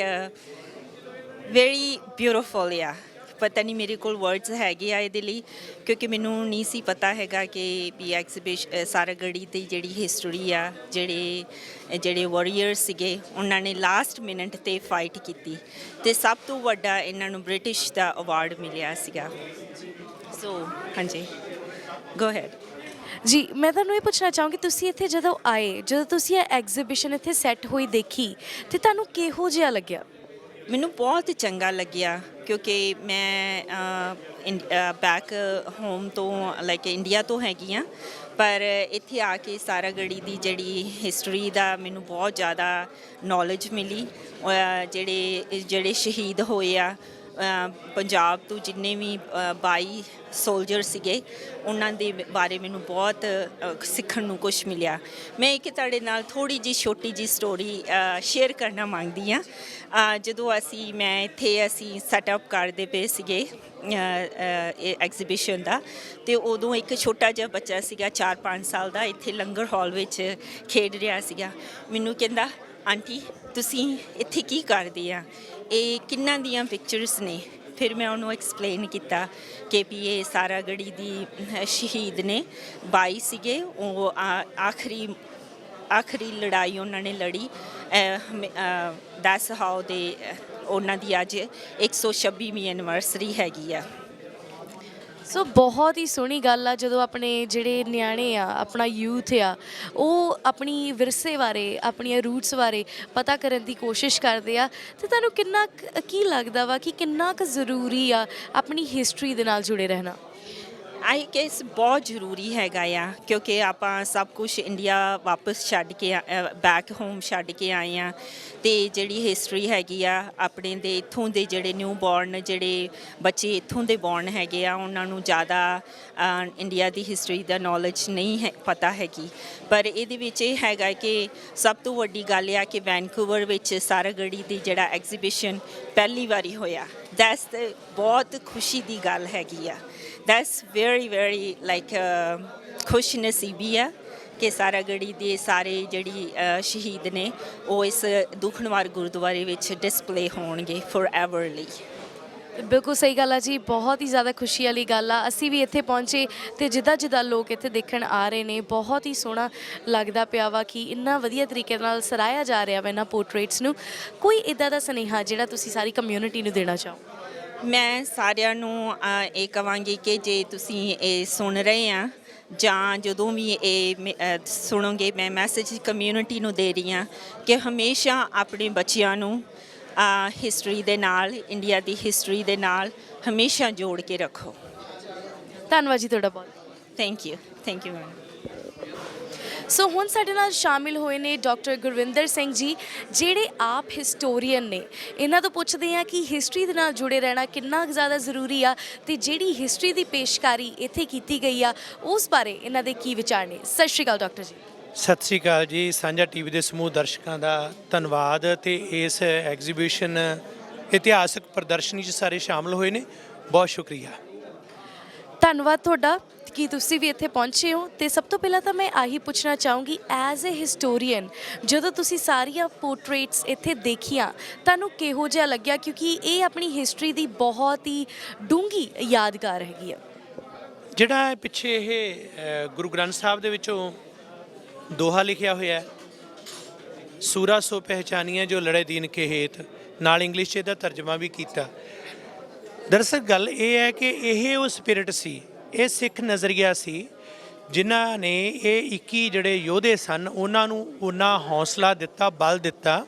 ਵੈਰੀ ਬਿਊਟੀਫੁਲ ਆ। ਪਤਾ ਨਹੀਂ ਮੇਰੇ ਕੋਲ ਵਰਡਸ ਹੈਗੇ ਆ ਇਹਦੇ ਲਈ, ਕਿਉਂਕਿ ਮੈਨੂੰ ਨਹੀਂ ਸੀ ਪਤਾ ਹੈਗਾ ਕਿ ਵੀ ਐਗਜ਼ੀਬਿਸ਼ਨ ਸਾਰਾਗੜ੍ਹੀ ਦੀ ਜਿਹੜੀ ਹਿਸਟਰੀ ਆ, ਜਿਹੜੇ ਵਾਰੀਅਰਸ ਸੀਗੇ ਉਹਨਾਂ ਨੇ ਲਾਸਟ ਮਿੰਟ 'ਤੇ ਫਾਈਟ ਕੀਤੀ ਤੇ ਸਭ ਤੋਂ ਵੱਡਾ ਇਹਨਾਂ ਨੂੰ ਬ੍ਰਿਟਿਸ਼ ਦਾ ਅਵਾਰਡ ਮਿਲਿਆ ਸੀਗਾ। ਸੋ ਹਾਂਜੀ, ਗੋ ਹੈਡ ਜੀ। ਮੈਂ ਤੁਹਾਨੂੰ ਇਹ ਪੁੱਛਣਾ ਚਾਹੂੰਗੀ, ਤੁਸੀਂ ਇੱਥੇ ਜਦੋਂ ਆਏ, ਜਦੋਂ ਤੁਸੀਂ ਇਹ ਐਗਜ਼ੀਬਿਸ਼ਨ ਇੱਥੇ ਸੈੱਟ ਹੋਈ ਦੇਖੀ ਤੇ ਤੁਹਾਨੂੰ ਕਿਹੋ ਜਿਹਾ ਲੱਗਿਆ? ਮੈਨੂੰ ਬਹੁਤ ਚੰਗਾ ਲੱਗਿਆ ਕਿਉਂਕਿ ਮੈਂ ਬੈਕ ਹੋਮ ਤੋਂ ਲਾਈਕ ਇੰਡੀਆ ਤੋਂ ਹੈਗੀ ਹਾਂ, ਪਰ ਇੱਥੇ ਆ ਕੇ ਸਾਰਾਗੜੀ ਦੀ ਜਿਹੜੀ ਹਿਸਟਰੀ ਦਾ ਮੈਨੂੰ ਬਹੁਤ ਜ਼ਿਆਦਾ ਨੌਲੇਜ ਮਿਲੀ। ਜਿਹੜੇ ਸ਼ਹੀਦ ਹੋਏ ਆ ਪੰਜਾਬ ਤੋਂ, ਜਿੰਨੇ ਵੀ 22 ਸੋਲਜਰ ਸੀਗੇ, ਉਹਨਾਂ ਦੇ ਬਾਰੇ ਮੈਨੂੰ ਬਹੁਤ ਸਿੱਖਣ ਨੂੰ ਕੁਝ ਮਿਲਿਆ। ਮੈਂ ਇੱਕ ਤੁਹਾਡੇ ਨਾਲ ਥੋੜ੍ਹੀ ਜਿਹੀ ਛੋਟੀ ਜਿਹੀ ਸਟੋਰੀ ਸ਼ੇਅਰ ਕਰਨਾ ਮੰਗਦੀ ਹਾਂ। ਜਦੋਂ ਅਸੀਂ ਸੈਟਅਪ ਕਰਦੇ ਪਏ ਸੀਗੇ ਐਗਜ਼ੀਬਿਸ਼ਨ ਦਾ, ਅਤੇ ਉਦੋਂ ਇੱਕ ਛੋਟਾ ਜਿਹਾ ਬੱਚਾ ਸੀਗਾ 4-5 ਸਾਲ ਦਾ, ਇੱਥੇ ਲੰਗਰ ਹਾਲ ਵਿੱਚ ਖੇਡ ਰਿਹਾ ਸੀਗਾ। ਮੈਨੂੰ ਕਹਿੰਦਾ, ਆਂਟੀ ਤੁਸੀਂ ਇੱਥੇ ਕੀ ਕਰਦੇ ਆ, ਇਹ ਕਿੰਨਾਂ ਦੀਆਂ ਪਿਕਚਰਸ ਨੇ? ਫਿਰ ਮੈਂ ਉਹਨੂੰ ਐਕਸਪਲੇਨ ਕੀਤਾ ਕਿ ਵੀ ਇਹ ਸਾਰਾਗੜੀ ਦੀ ਸ਼ਹੀਦ ਨੇ, 22 ਸੀਗੇ ਉਹ, ਆਖਰੀ ਲੜਾਈ ਉਹਨਾਂ ਨੇ ਲੜੀ। ਦੈਟਸ ਹਾਊ ਦੇ ਉਹਨਾਂ ਦੀ ਅੱਜ 126ਵੀਂ ਐਨਵਰਸਰੀ ਹੈਗੀ ਆ। ਸੋ ਬਹੁਤ ਹੀ ਸੋਹਣੀ ਗੱਲ ਆ ਜਦੋਂ ਆਪਣੇ ਜਿਹੜੇ ਨਿਆਣੇ ਆ, ਆਪਣਾ ਯੂਥ ਆ, ਉਹ ਆਪਣੀ ਵਿਰਸੇ ਬਾਰੇ, ਆਪਣੀਆਂ ਰੂਟਸ ਬਾਰੇ ਪਤਾ ਕਰਨ ਦੀ ਕੋਸ਼ਿਸ਼ ਕਰਦੇ ਆ। ਤੇ ਤੁਹਾਨੂੰ ਕਿੰਨਾ ਕੀ ਲੱਗਦਾ ਵਾ ਕਿ ਕਿੰਨਾ ਕੁ ਜ਼ਰੂਰੀ ਆ ਆਪਣੀ ਹਿਸਟਰੀ ਦੇ ਨਾਲ ਜੁੜੇ ਰਹਿਣਾ? ਆਈ ਗੈਸ ਬਹੁਤ ਜ਼ਰੂਰੀ ਹੈਗਾ ਆ, ਕਿਉਂਕਿ ਆਪਾਂ ਸਭ ਕੁਝ ਇੰਡੀਆ ਵਾਪਸ ਛੱਡ ਕੇ ਬੈਕ ਹੋਮ ਛੱਡ ਕੇ ਆਏ ਆ, ਅਤੇ ਜਿਹੜੀ ਹਿਸਟਰੀ ਹੈਗੀ ਆ ਆਪਣੇ ਦੇ ਇੱਥੋਂ ਦੇ ਜਿਹੜੇ ਨਿਊ ਬੋਰਨ ਜਿਹੜੇ ਬੱਚੇ ਇੱਥੋਂ ਦੇ ਬੋਰਨ ਹੈਗੇ ਆ, ਉਹਨਾਂ ਨੂੰ ਜ਼ਿਆਦਾ ਇੰਡੀਆ ਦੀ ਹਿਸਟਰੀ ਦਾ ਨੌਲੇਜ ਨਹੀਂ ਹੈ ਪਤਾ ਹੈਗੀ। ਪਰ ਇਹਦੇ ਵਿੱਚ ਇਹ ਹੈਗਾ ਕਿ ਸਭ ਤੋਂ ਵੱਡੀ ਗੱਲ ਆ ਕਿ ਵੈਨਕੂਵਰ ਵਿੱਚ ਸਾਰਾਗੜੀ ਦੀ ਜਿਹੜਾ ਐਗਜ਼ੀਬਿਸ਼ਨ ਪਹਿਲੀ ਵਾਰੀ ਹੋਇਆ, ਦੈਟਸ ਬਹੁਤ ਖੁਸ਼ੀ ਦੀ ਗੱਲ ਹੈਗੀ ਆ। ਦੈਟਸ ਵੈਰੀ ਲਾਈਕ ਖੁਸ਼ ਨਸੀਬੀ ਆ ਕਿ ਸਾਰਾਗੜੀ ਦੇ ਸਾਰੇ ਜਿਹੜੀ ਸ਼ਹੀਦ ਨੇ ਉਹ ਇਸ ਦੁਖਨਿਵਾਰ ਗੁਰਦੁਆਰੇ ਵਿੱਚ ਡਿਸਪਲੇ ਹੋਣਗੇ ਫੋਰਐਵਰਲੀ। ਬਿਲਕੁਲ ਸਹੀ ਗੱਲ ਆ ਜੀ, ਬਹੁਤ ਹੀ ਜ਼ਿਆਦਾ ਖੁਸ਼ੀ ਵਾਲੀ ਗੱਲ ਆ। ਅਸੀਂ ਵੀ ਇੱਥੇ ਪਹੁੰਚੇ ਅਤੇ ਜਿੱਦਾਂ ਲੋਕ ਇੱਥੇ ਦੇਖਣ ਆ ਰਹੇ ਨੇ, ਬਹੁਤ ਹੀ ਸੋਹਣਾ ਲੱਗਦਾ ਪਿਆ ਵਾ ਕਿ ਇੰਨਾ ਵਧੀਆ ਤਰੀਕੇ ਨਾਲ ਸਰਾਹਿਆ ਜਾ ਰਿਹਾ ਵਾ ਇਹਨਾਂ ਪੋਰਟਰੇਟਸ ਨੂੰ। ਕੋਈ ਇੱਦਾਂ ਦਾ ਸੁਨੇਹਾ ਜਿਹੜਾ ਤੁਸੀਂ ਸਾਰੀ ਕਮਿਊਨਿਟੀ ਨੂੰ ਦੇਣਾ ਚਾਹੋ? ਮੈਂ ਸਾਰਿਆਂ ਨੂੰ ਇਹ ਕਹਾਂਗੀ ਕਿ ਜੇ ਤੁਸੀਂ ਇਹ ਸੁਣ ਰਹੇ ਆ ਜਾਂ ਜਦੋਂ ਵੀ ਇਹ ਸੁਣੋਗੇ, ਮੈਂ ਮੈਸੇਜ ਕਮਿਊਨਿਟੀ ਨੂੰ ਦੇ ਰਹੀ ਹਾਂ ਕਿ ਹਮੇਸ਼ਾ ਆਪਣੇ ਬੱਚਿਆਂ ਨੂੰ ਹਿਸਟਰੀ ਦੇ ਨਾਲ, ਇੰਡੀਆ ਦੀ ਹਿਸਟਰੀ ਦੇ ਨਾਲ ਹਮੇਸ਼ਾ ਜੋੜ ਕੇ ਰੱਖੋ। ਧੰਨਵਾਦ ਜੀ ਤੁਹਾਡਾ ਬਹੁਤ। Thank you ma'am. ਸੋ ਹੁਣ ਸਾਡੇ ਨਾਲ ਸ਼ਾਮਿਲ ਹੋਏ ਨੇ ਡਾਕਟਰ ਗੁਰਵਿੰਦਰ ਸਿੰਘ ਜੀ, ਜਿਹੜੇ ਆਪ ਹਿਸਟੋਰੀਅਨ ਨੇ। ਇਹਨਾਂ ਤੋਂ ਪੁੱਛਦੇ ਆ ਕਿ ਹਿਸਟਰੀ ਦੇ ਨਾਲ ਜੁੜੇ ਰਹਿਣਾ ਕਿੰਨਾ ਕੁ ਜ਼ਿਆਦਾ ਜ਼ਰੂਰੀ ਆ, ਤੇ ਜਿਹੜੀ ਹਿਸਟਰੀ ਦੀ ਪੇਸ਼ਕਾਰੀ ਇੱਥੇ ਕੀਤੀ ਗਈ ਆ ਉਸ ਬਾਰੇ ਇਹਨਾਂ ਦੇ ਕੀ ਵਿਚਾਰ ਨੇ। ਸਤਿ ਸ਼੍ਰੀ ਅਕਾਲ ਡਾਕਟਰ ਜੀ। ਸਤਿ ਸ਼੍ਰੀ ਅਕਾਲ ਜੀ। ਸਾਂਝਾ ਟੀਵੀ ਦੇ ਸਮੂਹ ਦਰਸ਼ਕਾਂ ਦਾ ਧੰਨਵਾਦ। ਤੇ ਇਸ ਐਗਜ਼ੀਬਿਸ਼ਨ ਇਤਿਹਾਸਕ ਪ੍ਰਦਰਸ਼ਨੀ 'ਚ ਸਾਰੇ ਸ਼ਾਮਲ ਹੋਏ ਨੇ, ਬਹੁਤ ਸ਼ੁਕਰੀਆ। ਧੰਨਵਾਦ ਤੁਹਾਡਾ ਕਿ ਤੁਸੀਂ ਵੀ ਇੱਥੇ ਪਹੁੰਚੇ ਹੋ। ਤੇ ਸਭ ਤੋਂ ਪਹਿਲਾਂ ਤਾਂ ਮੈਂ ਆਹੀ ਪੁੱਛਣਾ ਚਾਹੂੰਗੀ, ਐਜ਼ ਅ ਹਿਸਟੋਰੀਅਨ ਜਦੋਂ ਤੁਸੀਂ ਸਾਰੀਆਂ ਪੋਰਟਰੇਟਸ ਇੱਥੇ ਦੇਖੀਆਂ, ਤੁਹਾਨੂੰ ਕਿਹੋ ਜਿਹਾ ਲੱਗਿਆ? ਕਿਉਂਕਿ ਇਹ ਆਪਣੀ ਹਿਸਟਰੀ ਦੀ ਬਹੁਤ ਹੀ ਡੂੰਘੀ ਯਾਦਗਾਰ ਹੈਗੀ ਆ। ਜਿਹੜਾ ਪਿੱਛੇ ਇਹ ਗੁਰੂ ਗ੍ਰੰਥ ਸਾਹਿਬ ਦੇ ਵਿੱਚੋਂ ਦੋਹਾ ਲਿਖਿਆ ਹੋਇਆ, ਸੂਰਾ ਸੋ ਪਹਿਚਾਨੀਆਂ ਜੋ ਲੜੇ ਦੀਨ ਕੇ ਹੇਤ, ਨਾਲ ਇੰਗਲਿਸ਼ 'ਚ ਇਹਦਾ ਤਰਜਮਾ ਵੀ ਕੀਤਾ। ਦਰਅਸਲ ਗੱਲ ਇਹ ਹੈ ਕਿ ਇਹ ਉਹ ਸਪਿਰਿਟ ਸੀ, ਇਹ ਸਿੱਖ ਨਜ਼ਰੀਆ ਸੀ ਜਿਨ੍ਹਾਂ ਨੇ ਇਹ 21 ਜਿਹੜੇ ਯੋਧੇ ਸਨ ਉਹਨਾਂ ਨੂੰ ਉਹਨਾਂ ਹੌਸਲਾ ਦਿੱਤਾ, ਬਲ ਦਿੱਤਾ।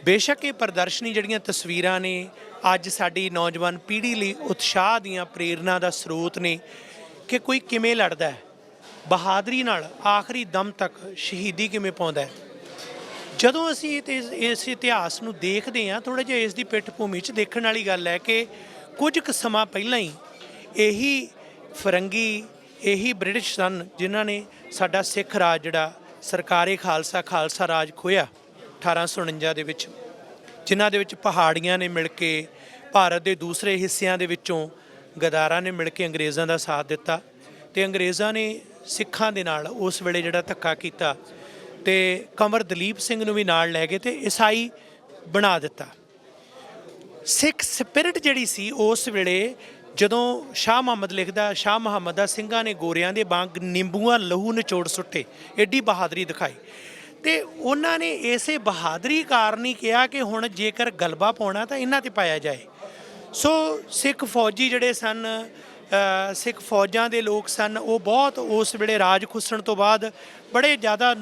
ਬੇਸ਼ੱਕ ਇਹ ਪ੍ਰਦਰਸ਼ਨੀ ਜਿਹੜੀਆਂ ਤਸਵੀਰਾਂ ਨੇ ਅੱਜ ਸਾਡੀ ਨੌਜਵਾਨ ਪੀੜ੍ਹੀ ਲਈ ਉਤਸ਼ਾਹ ਦੀਆਂ, ਪ੍ਰੇਰਨਾ ਦਾ ਸਰੋਤ ਨੇ ਕਿ ਕੋਈ ਕਿਵੇਂ ਲੜਦਾ ਹੈ, ਬਹਾਦਰੀ ਨਾਲ ਆਖਰੀ ਦਮ ਤੱਕ ਸ਼ਹੀਦੀ ਕਿਵੇਂ ਪਾਉਂਦਾ ਹੈ। ਜਦੋਂ ਅਸੀਂ ਇਸ ਇਤਿਹਾਸ ਨੂੰ ਦੇਖਦੇ ਹਾਂ, ਥੋੜ੍ਹਾ ਜਿਹਾ ਇਸ ਦੀ ਪਿੱਠ ਭੂਮੀ 'ਚ ਦੇਖਣ ਵਾਲੀ ਗੱਲ ਹੈ ਕਿ ਕੁਝ ਕੁ ਸਮਾਂ ਪਹਿਲਾਂ ਹੀ ਇਹੀ ਫਰੰਗੀ, ਇਹੀ ਬ੍ਰਿਟਿਸ਼ ਸਨ ਜਿਨ੍ਹਾਂ ਨੇ ਸਾਡਾ ਸਿੱਖ ਰਾਜ ਜਿਹੜਾ ਸਰਕਾਰੇ ਖਾਲਸਾ ਰਾਜ ਖੋਹਿਆ 1849 ਦੇ ਵਿੱਚ, ਜਿਨ੍ਹਾਂ ਦੇ ਵਿੱਚ ਪਹਾੜੀਆਂ ਨੇ ਮਿਲ ਕੇ, ਭਾਰਤ ਦੇ ਦੂਸਰੇ ਹਿੱਸਿਆਂ ਦੇ ਵਿੱਚੋਂ ਗਦਾਰਾਂ ਨੇ ਮਿਲ ਕੇ ਅੰਗਰੇਜ਼ਾਂ ਦਾ ਸਾਥ ਦਿੱਤਾ। ਅਤੇ ਅੰਗਰੇਜ਼ਾਂ ਨੇ ਸਿੱਖਾਂ ਦੇ ਨਾਲ ਉਸ ਵੇਲੇ ਜਿਹੜਾ ਧੱਕਾ ਕੀਤਾ ਅਤੇ ਕੰਵਰ ਦਲੀਪ ਸਿੰਘ ਨੂੰ ਵੀ ਨਾਲ ਲੈ ਗਏ ਅਤੇ ਈਸਾਈ ਬਣਾ ਦਿੱਤਾ। ਸਿੱਖ ਸਪਿਰਿਟ ਜਿਹੜੀ ਸੀ ਉਸ ਵੇਲੇ, ਜਦੋਂ ਸ਼ਾਹ ਮੁਹੰਮਦ ਲਿਖਦਾ, ਸ਼ਾਹ ਮੁਹੰਮਦ ਦਾ ਸਿੰਘਾਂ ਨੇ ਗੋਰਿਆਂ ਦੇ ਵਾਂਗ ਨਿੰਬੂਆਂ ਲਹੂ ਨਿਚੋੜ ਸੁੱਟੇ, ਐਡੀ ਬਹਾਦਰੀ ਦਿਖਾਈ। ਅਤੇ ਉਹਨਾਂ ਨੇ ਇਸੇ ਬਹਾਦਰੀ ਕਾਰਨ ਹੀ ਕਿਹਾ ਕਿ ਹੁਣ ਜੇਕਰ ਗਲਬਾ ਪਾਉਣਾ ਤਾਂ ਇਹਨਾਂ 'ਤੇ ਪਾਇਆ ਜਾਏ। ਸੋ ਸਿੱਖ ਫੌਜੀ ਜਿਹੜੇ ਸਨ, ਸਿੱਖ ਫੌਜਾਂ ਦੇ ਲੋਕ ਸਨ ਉਹ ਬਹੁਤ ਉਸ ਵੇਲੇ ਰਾਜ ਖੁੱਸਣ ਤੋਂ ਬਾਅਦ ਬੜੇ ਜ਼ਿਆਦਾ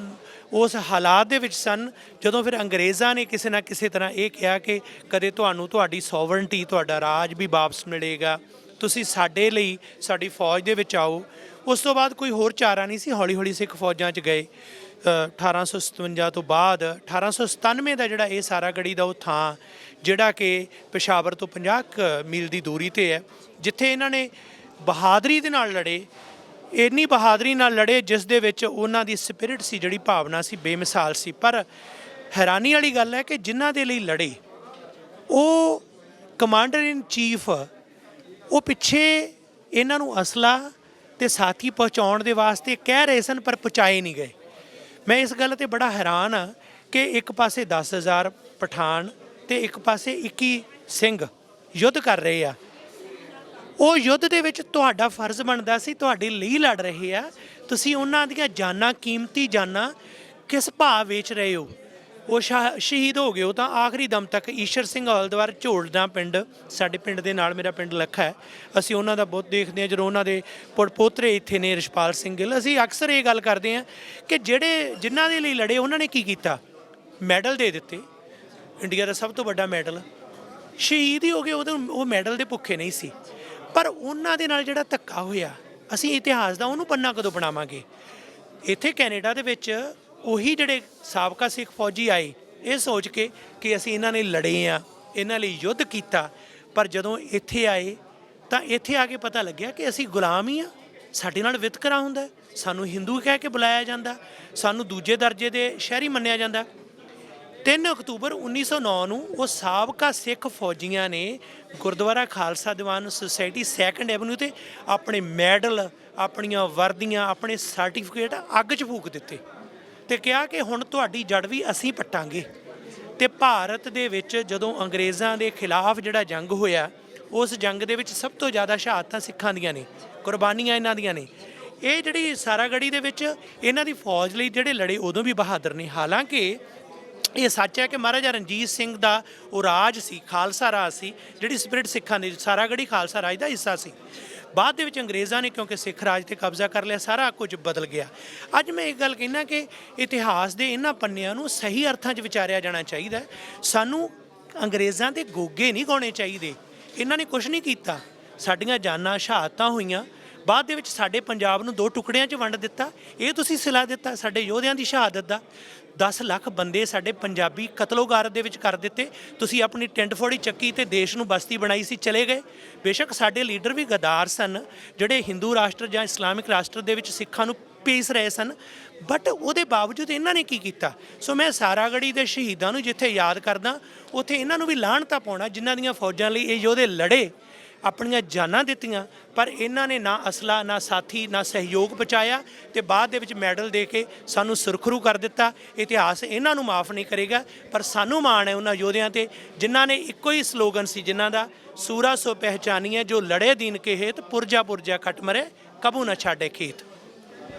ਉਸ ਹਾਲਾਤ ਦੇ ਵਿੱਚ ਸਨ ਜਦੋਂ ਫਿਰ ਅੰਗਰੇਜ਼ਾਂ ਨੇ ਕਿਸੇ ਨਾ ਕਿਸੇ ਤਰ੍ਹਾਂ ਇਹ ਕਿਹਾ ਕਿ ਕਦੇ ਤੁਹਾਨੂੰ ਤੁਹਾਡੀ ਸੋਵਰਨਟੀ ਤੁਹਾਡਾ ਰਾਜ ਵੀ ਵਾਪਸ ਮਿਲੇਗਾ, ਤੁਸੀਂ ਸਾਡੇ ਲਈ ਸਾਡੀ ਫੌਜ ਦੇ ਵਿੱਚ ਆਓ। ਉਸ ਤੋਂ ਬਾਅਦ ਕੋਈ ਹੋਰ ਚਾਰਾ ਨਹੀਂ ਸੀ, ਹੌਲੀ ਹੌਲੀ ਸਿੱਖ ਫੌਜਾਂ 'ਚ ਗਏ। 1857 ਤੋਂ ਬਾਅਦ 1897 ਦਾ ਜਿਹੜਾ ਇਹ ਸਾਰਾਗੜ੍ਹੀ ਦਾ ਉਹ ਥਾਂ ਜਿਹੜਾ ਕਿ ਪੇਸ਼ਾਵਰ ਤੋਂ 50 ਮੀਲ ਦੀ ਦੂਰੀ ਤੇ ਹੈ, ਜਿੱਥੇ ਇਹਨਾਂ ਨੇ ਬਹਾਦਰੀ ਦੇ ਨਾਲ ਲੜੇ, ਇੰਨੀ ਬਹਾਦਰੀ ਨਾਲ ਲੜੇ ਜਿਸ ਦੇ ਵਿੱਚ ਉਹਨਾਂ ਦੀ ਸਪਿਰਿਟ ਸੀ, ਜਿਹੜੀ ਭਾਵਨਾ ਸੀ, ਬੇਮਿਸਾਲ ਸੀ। ਪਰ ਹੈਰਾਨੀ ਵਾਲੀ ਗੱਲ ਹੈ ਕਿ ਜਿਨ੍ਹਾਂ ਦੇ ਲਈ ਲੜੇ ਉਹ ਕਮਾਂਡਰ ਇਨ ਚੀਫ ਉਹ ਪਿੱਛੇ ਇਹਨਾਂ ਨੂੰ ਅਸਲਾ ਤੇ ਸਾਥੀ ਪਹੁੰਚਾਉਣ ਦੇ ਵਾਸਤੇ ਕਹਿ ਰਹੇ ਸਨ ਪਰ ਪਹੁੰਚਾਏ ਨਹੀਂ ਗਏ। ਮੈਂ ਇਸ ਗੱਲ ਤੇ ਬੜਾ ਹੈਰਾਨ ਹਾਂ ਕਿ ਇੱਕ ਪਾਸੇ 10,000 ਪਠਾਨ ਤੇ ਇੱਕ ਪਾਸੇ 21 ਸਿੰਘ ਯੁੱਧ ਕਰ ਰਹੇ ਆ। ਉਹ ਯੁੱਧ ਦੇ ਵਿੱਚ ਤੁਹਾਡਾ ਫਰਜ਼ ਬਣਦਾ ਸੀ, ਤੁਹਾਡੇ ਲਈ ਲੜ ਰਹੇ ਆ, ਤੁਸੀਂ ਉਹਨਾਂ ਦੀਆਂ ਜਾਨਾਂ, ਕੀਮਤੀ ਜਾਨਾਂ ਕਿਸ ਭਾਅ ਵੇਚ ਰਹੇ ਹੋ। ਉਹ ਸ਼ਹੀਦ ਹੋ ਗਏ ਉਹ ਤਾਂ ਆਖਰੀ ਦਮ ਤੱਕ। ਈਸ਼ਰ ਸਿੰਘ ਹੌਲਦਾਰ ਝੋਲਦਾ ਪਿੰਡ, ਸਾਡੇ ਪਿੰਡ ਦੇ ਨਾਲ ਮੇਰਾ ਪਿੰਡ ਲੱਖਾ ਹੈ, ਅਸੀਂ ਉਹਨਾਂ ਦਾ ਬਹੁਤ ਦੇਖਦੇ ਹਾਂ। ਜਦੋਂ ਉਹਨਾਂ ਦੇ ਪੋਤਰੇ ਇੱਥੇ ਨੇ ਰਿਸ਼ਪਾਲ ਸਿੰਘ ਗਿੱਲ, ਅਸੀਂ ਅਕਸਰ ਇਹ ਗੱਲ ਕਰਦੇ ਹਾਂ ਕਿ ਜਿਨ੍ਹਾਂ ਦੇ ਲਈ ਲੜੇ ਉਹਨਾਂ ਨੇ ਕੀ ਕੀਤਾ, ਮੈਡਲ ਦੇ ਦਿੱਤੇ, ਇੰਡੀਆ ਦਾ ਸਭ ਤੋਂ ਵੱਡਾ ਮੈਡਲ, ਸ਼ਹੀਦ ਹੀ ਹੋ ਗਏ, ਉਹ ਮੈਡਲ ਦੇ ਭੁੱਖੇ ਨਹੀਂ ਸੀ। ਪਰ ਉਹਨਾਂ ਦੇ ਨਾਲ ਜਿਹੜਾ ਧੱਕਾ ਹੋਇਆ, ਅਸੀਂ ਇਤਿਹਾਸ ਦਾ ਉਹਨੂੰ ਪੰਨਾ ਕਦੋਂ ਬਣਾਵਾਂਗੇ। ਇੱਥੇ ਕੈਨੇਡਾ ਦੇ ਵਿੱਚ ਉਹੀ ਜਿਹੜੇ ਸਾਬਕਾ ਸਿੱਖ ਫੌਜੀ ਆਏ ਇਹ ਸੋਚ ਕੇ ਕਿ ਅਸੀਂ ਇਹਨਾਂ ਨੇ ਲੜੇ ਆ, ਇਹਨਾਂ ਲਈ ਯੁੱਧ ਕੀਤਾ, ਪਰ ਜਦੋਂ ਇੱਥੇ ਆਏ ਤਾਂ ਇੱਥੇ ਆ ਕੇ ਪਤਾ ਲੱਗਿਆ ਕਿ ਅਸੀਂ ਗੁਲਾਮ ਹੀ ਆ, ਸਾਡੇ ਨਾਲ ਵਿਤਕਰਾ ਹੁੰਦਾ, ਸਾਨੂੰ ਹਿੰਦੂ ਕਹਿ ਕੇ ਬੁਲਾਇਆ ਜਾਂਦਾ, ਸਾਨੂੰ ਦੂਜੇ ਦਰਜੇ ਦੇ ਸ਼ਹਿਰੀ ਮੰਨਿਆ ਜਾਂਦਾ। 3 ਅਕਤੂਬਰ 1909 ਨੂੰ ਉਹ ਸਾਬਕਾ ਸਿੱਖ ਫੌਜੀਆਂ ਨੇ ਗੁਰਦੁਆਰਾ ਖਾਲਸਾ ਦੀਵਾਨ ਸੁਸਾਇਟੀ 2 ਐਵਨਿਊ ਤੇ ਆਪਣੇ ਮੈਡਲ, ਆਪਣੀਆਂ ਵਰਦੀਆਂ, ਆਪਣੇ ਸਰਟੀਫਿਕੇਟ ਅੱਗ 'ਚ ਫੂਕ ਦਿੱਤੇ ਤੇ ਕਿਹਾ ਕਿ ਹੁਣ ਤੁਹਾਡੀ ਜੜ ਵੀ ਅਸੀਂ ਪੱਟਾਂਗੇ। ਤੇ ਭਾਰਤ ਦੇ ਵਿੱਚ ਜਦੋਂ ਅੰਗਰੇਜ਼ਾਂ ਦੇ ਖਿਲਾਫ ਜਿਹੜਾ ਜੰਗ ਹੋਇਆ, ਉਸ ਜੰਗ ਦੇ ਵਿੱਚ ਸਭ ਤੋਂ ਜ਼ਿਆਦਾ ਸ਼ਹਾਦਤਾਂ ਸਿੱਖਾਂ ਦੀਆਂ ਨੇ, ਕੁਰਬਾਨੀਆਂ ਇਹਨਾਂ ਦੀਆਂ ਨੇ। ਇਹ ਜਿਹੜੀ ਸਾਰਾਗੜ੍ਹੀ ਦੇ ਵਿੱਚ ਇਹਨਾਂ ਦੀ ਫੌਜ ਲਈ ਜਿਹੜੇ ਲੜੇ ਉਦੋਂ ਵੀ ਬਹਾਦਰ ਨੇ। ਹਾਲਾਂਕਿ ਇਹ ਸੱਚ ਹੈ ਕਿ ਮਹਾਰਾਜਾ ਰਣਜੀਤ ਸਿੰਘ ਦਾ ਉਹ ਰਾਜ ਸੀ, ਖਾਲਸਾ ਰਾਜ ਸੀ, ਜਿਹੜੀ ਸਪਿਰਿਟ ਸਿੱਖਾਂ ਦੀ, ਸਾਰਾਗੜ੍ਹੀ ਖਾਲਸਾ ਰਾਜ ਦਾ ਹਿੱਸਾ ਸੀ। ਬਾਅਦ ਦੇ ਵਿੱਚ ਅੰਗਰੇਜ਼ਾਂ ਨੇ ਕਿਉਂਕਿ ਸਿੱਖ ਰਾਜ 'ਤੇ ਕਬਜ਼ਾ ਕਰ ਲਿਆ, ਸਾਰਾ ਕੁਝ ਬਦਲ ਗਿਆ। ਅੱਜ ਮੈਂ ਇੱਕ ਗੱਲ ਕਹਿਣਾ ਕਿ ਇਤਿਹਾਸ ਦੇ ਇਹਨਾਂ ਪੰਨਿਆਂ ਨੂੰ ਸਹੀ ਅਰਥਾਂ 'ਚ ਵਿਚਾਰਿਆ ਜਾਣਾ ਚਾਹੀਦਾ। ਸਾਨੂੰ ਅੰਗਰੇਜ਼ਾਂ ਦੇ ਗੋਗੇ ਨਹੀਂ ਗਾਉਣੇ ਚਾਹੀਦੇ। ਇਹਨਾਂ ਨੇ ਕੁਝ ਨਹੀਂ ਕੀਤਾ, ਸਾਡੀਆਂ ਜਾਨਾਂ, ਸ਼ਹਾਦਤਾਂ ਹੋਈਆਂ, ਬਾਅਦ ਦੇ ਵਿੱਚ ਸਾਡੇ ਪੰਜਾਬ ਨੂੰ 2 ਟੁਕੜਿਆਂ 'ਚ ਵੰਡ ਦਿੱਤਾ। ਇਹ ਤੁਸੀਂ ਸਿਲਾ ਦਿੱਤਾ ਸਾਡੇ ਯੋਧਿਆਂ ਦੀ ਸ਼ਹਾਦਤ ਦਾ। 10 ਲੱਖ ਬੰਦੇ ਸਾਡੇ ਪੰਜਾਬੀ ਕਤਲੋਗਾਰਤ ਦੇ ਵਿੱਚ ਕਰ ਦਿੱਤੇ। ਤੁਸੀਂ ਆਪਣੀ ਟਿੰਡ ਫੋੜੀ ਚੱਕੀ ਤੇ ਦੇਸ਼ ਨੂੰ ਬਸਤੀ ਬਣਾਈ ਸੀ, ਚਲੇ ਗਏ। ਬੇਸ਼ੱਕ ਸਾਡੇ ਲੀਡਰ ਵੀ ਗਦਾਰ ਸਨ, ਜਿਹੜੇ ਹਿੰਦੂ ਰਾਸ਼ਟਰ ਜਾਂ ਇਸਲਾਮਿਕ ਰਾਸ਼ਟਰ ਦੇ ਵਿੱਚ ਸਿੱਖਾਂ ਨੂੰ ਪੀਸ ਰਹੇ ਸਨ, ਬਟ ਉਹਦੇ ਬਾਵਜੂਦ ਇਹਨਾਂ ਨੇ ਕੀ ਕੀਤਾ। ਸੋ ਮੈਂ ਸਾਰਾਗੜ੍ਹੀ ਦੇ ਸ਼ਹੀਦਾਂ ਨੂੰ ਜਿੱਥੇ ਯਾਦ ਕਰਦਾ, ਉੱਥੇ ਇਹਨਾਂ ਨੂੰ ਵੀ ਲਾਹਣਤਾ ਪਾਉਣਾ ਜਿਨ੍ਹਾਂ ਦੀਆਂ ਫੌਜਾਂ ਲਈ ਇਹ ਯੋਧੇ ਲੜੇ, ਆਪਣੀਆਂ ਜਾਨਾਂ ਦਿੱਤੀਆਂ, ਪਰ ਇਹਨਾਂ ਨੇ ਨਾ ਅਸਲਾ, ਨਾ ਸਾਥੀ, ਨਾ ਸਹਿਯੋਗ ਪਹੁੰਚਾਇਆ ਤੇ ਬਾਅਦ ਦੇ ਵਿੱਚ ਮੈਡਲ ਦੇ ਕੇ ਸਾਨੂੰ ਸੁਰਖਰੂ ਕਰ ਦਿੱਤਾ। ਇਤਿਹਾਸ ਇਹਨਾਂ ਨੂੰ ਮਾਫ ਨਹੀਂ ਕਰੇਗਾ, ਪਰ ਸਾਨੂੰ ਮਾਣ ਹੈ ਉਹਨਾਂ ਯੋਧਿਆਂ ਤੇ ਜਿਨ੍ਹਾਂ ਨੇ ਇੱਕੋ ਹੀ ਸਲੋਗਨ ਸੀ, ਜਿਨ੍ਹਾਂ ਦਾ ਸੂਰਾ ਸੋ ਪਹਿਚਾਨੀਏ ਜੋ ਲੜੇ ਦੀਨ ਕੇ ਹੇਤ, ਪੁਰਜਾ ਪੁਰਜਾ ਖਟ ਮਰੇ ਕਬੂ ਨਾ ਛਾੜੇ ਖੇਤ।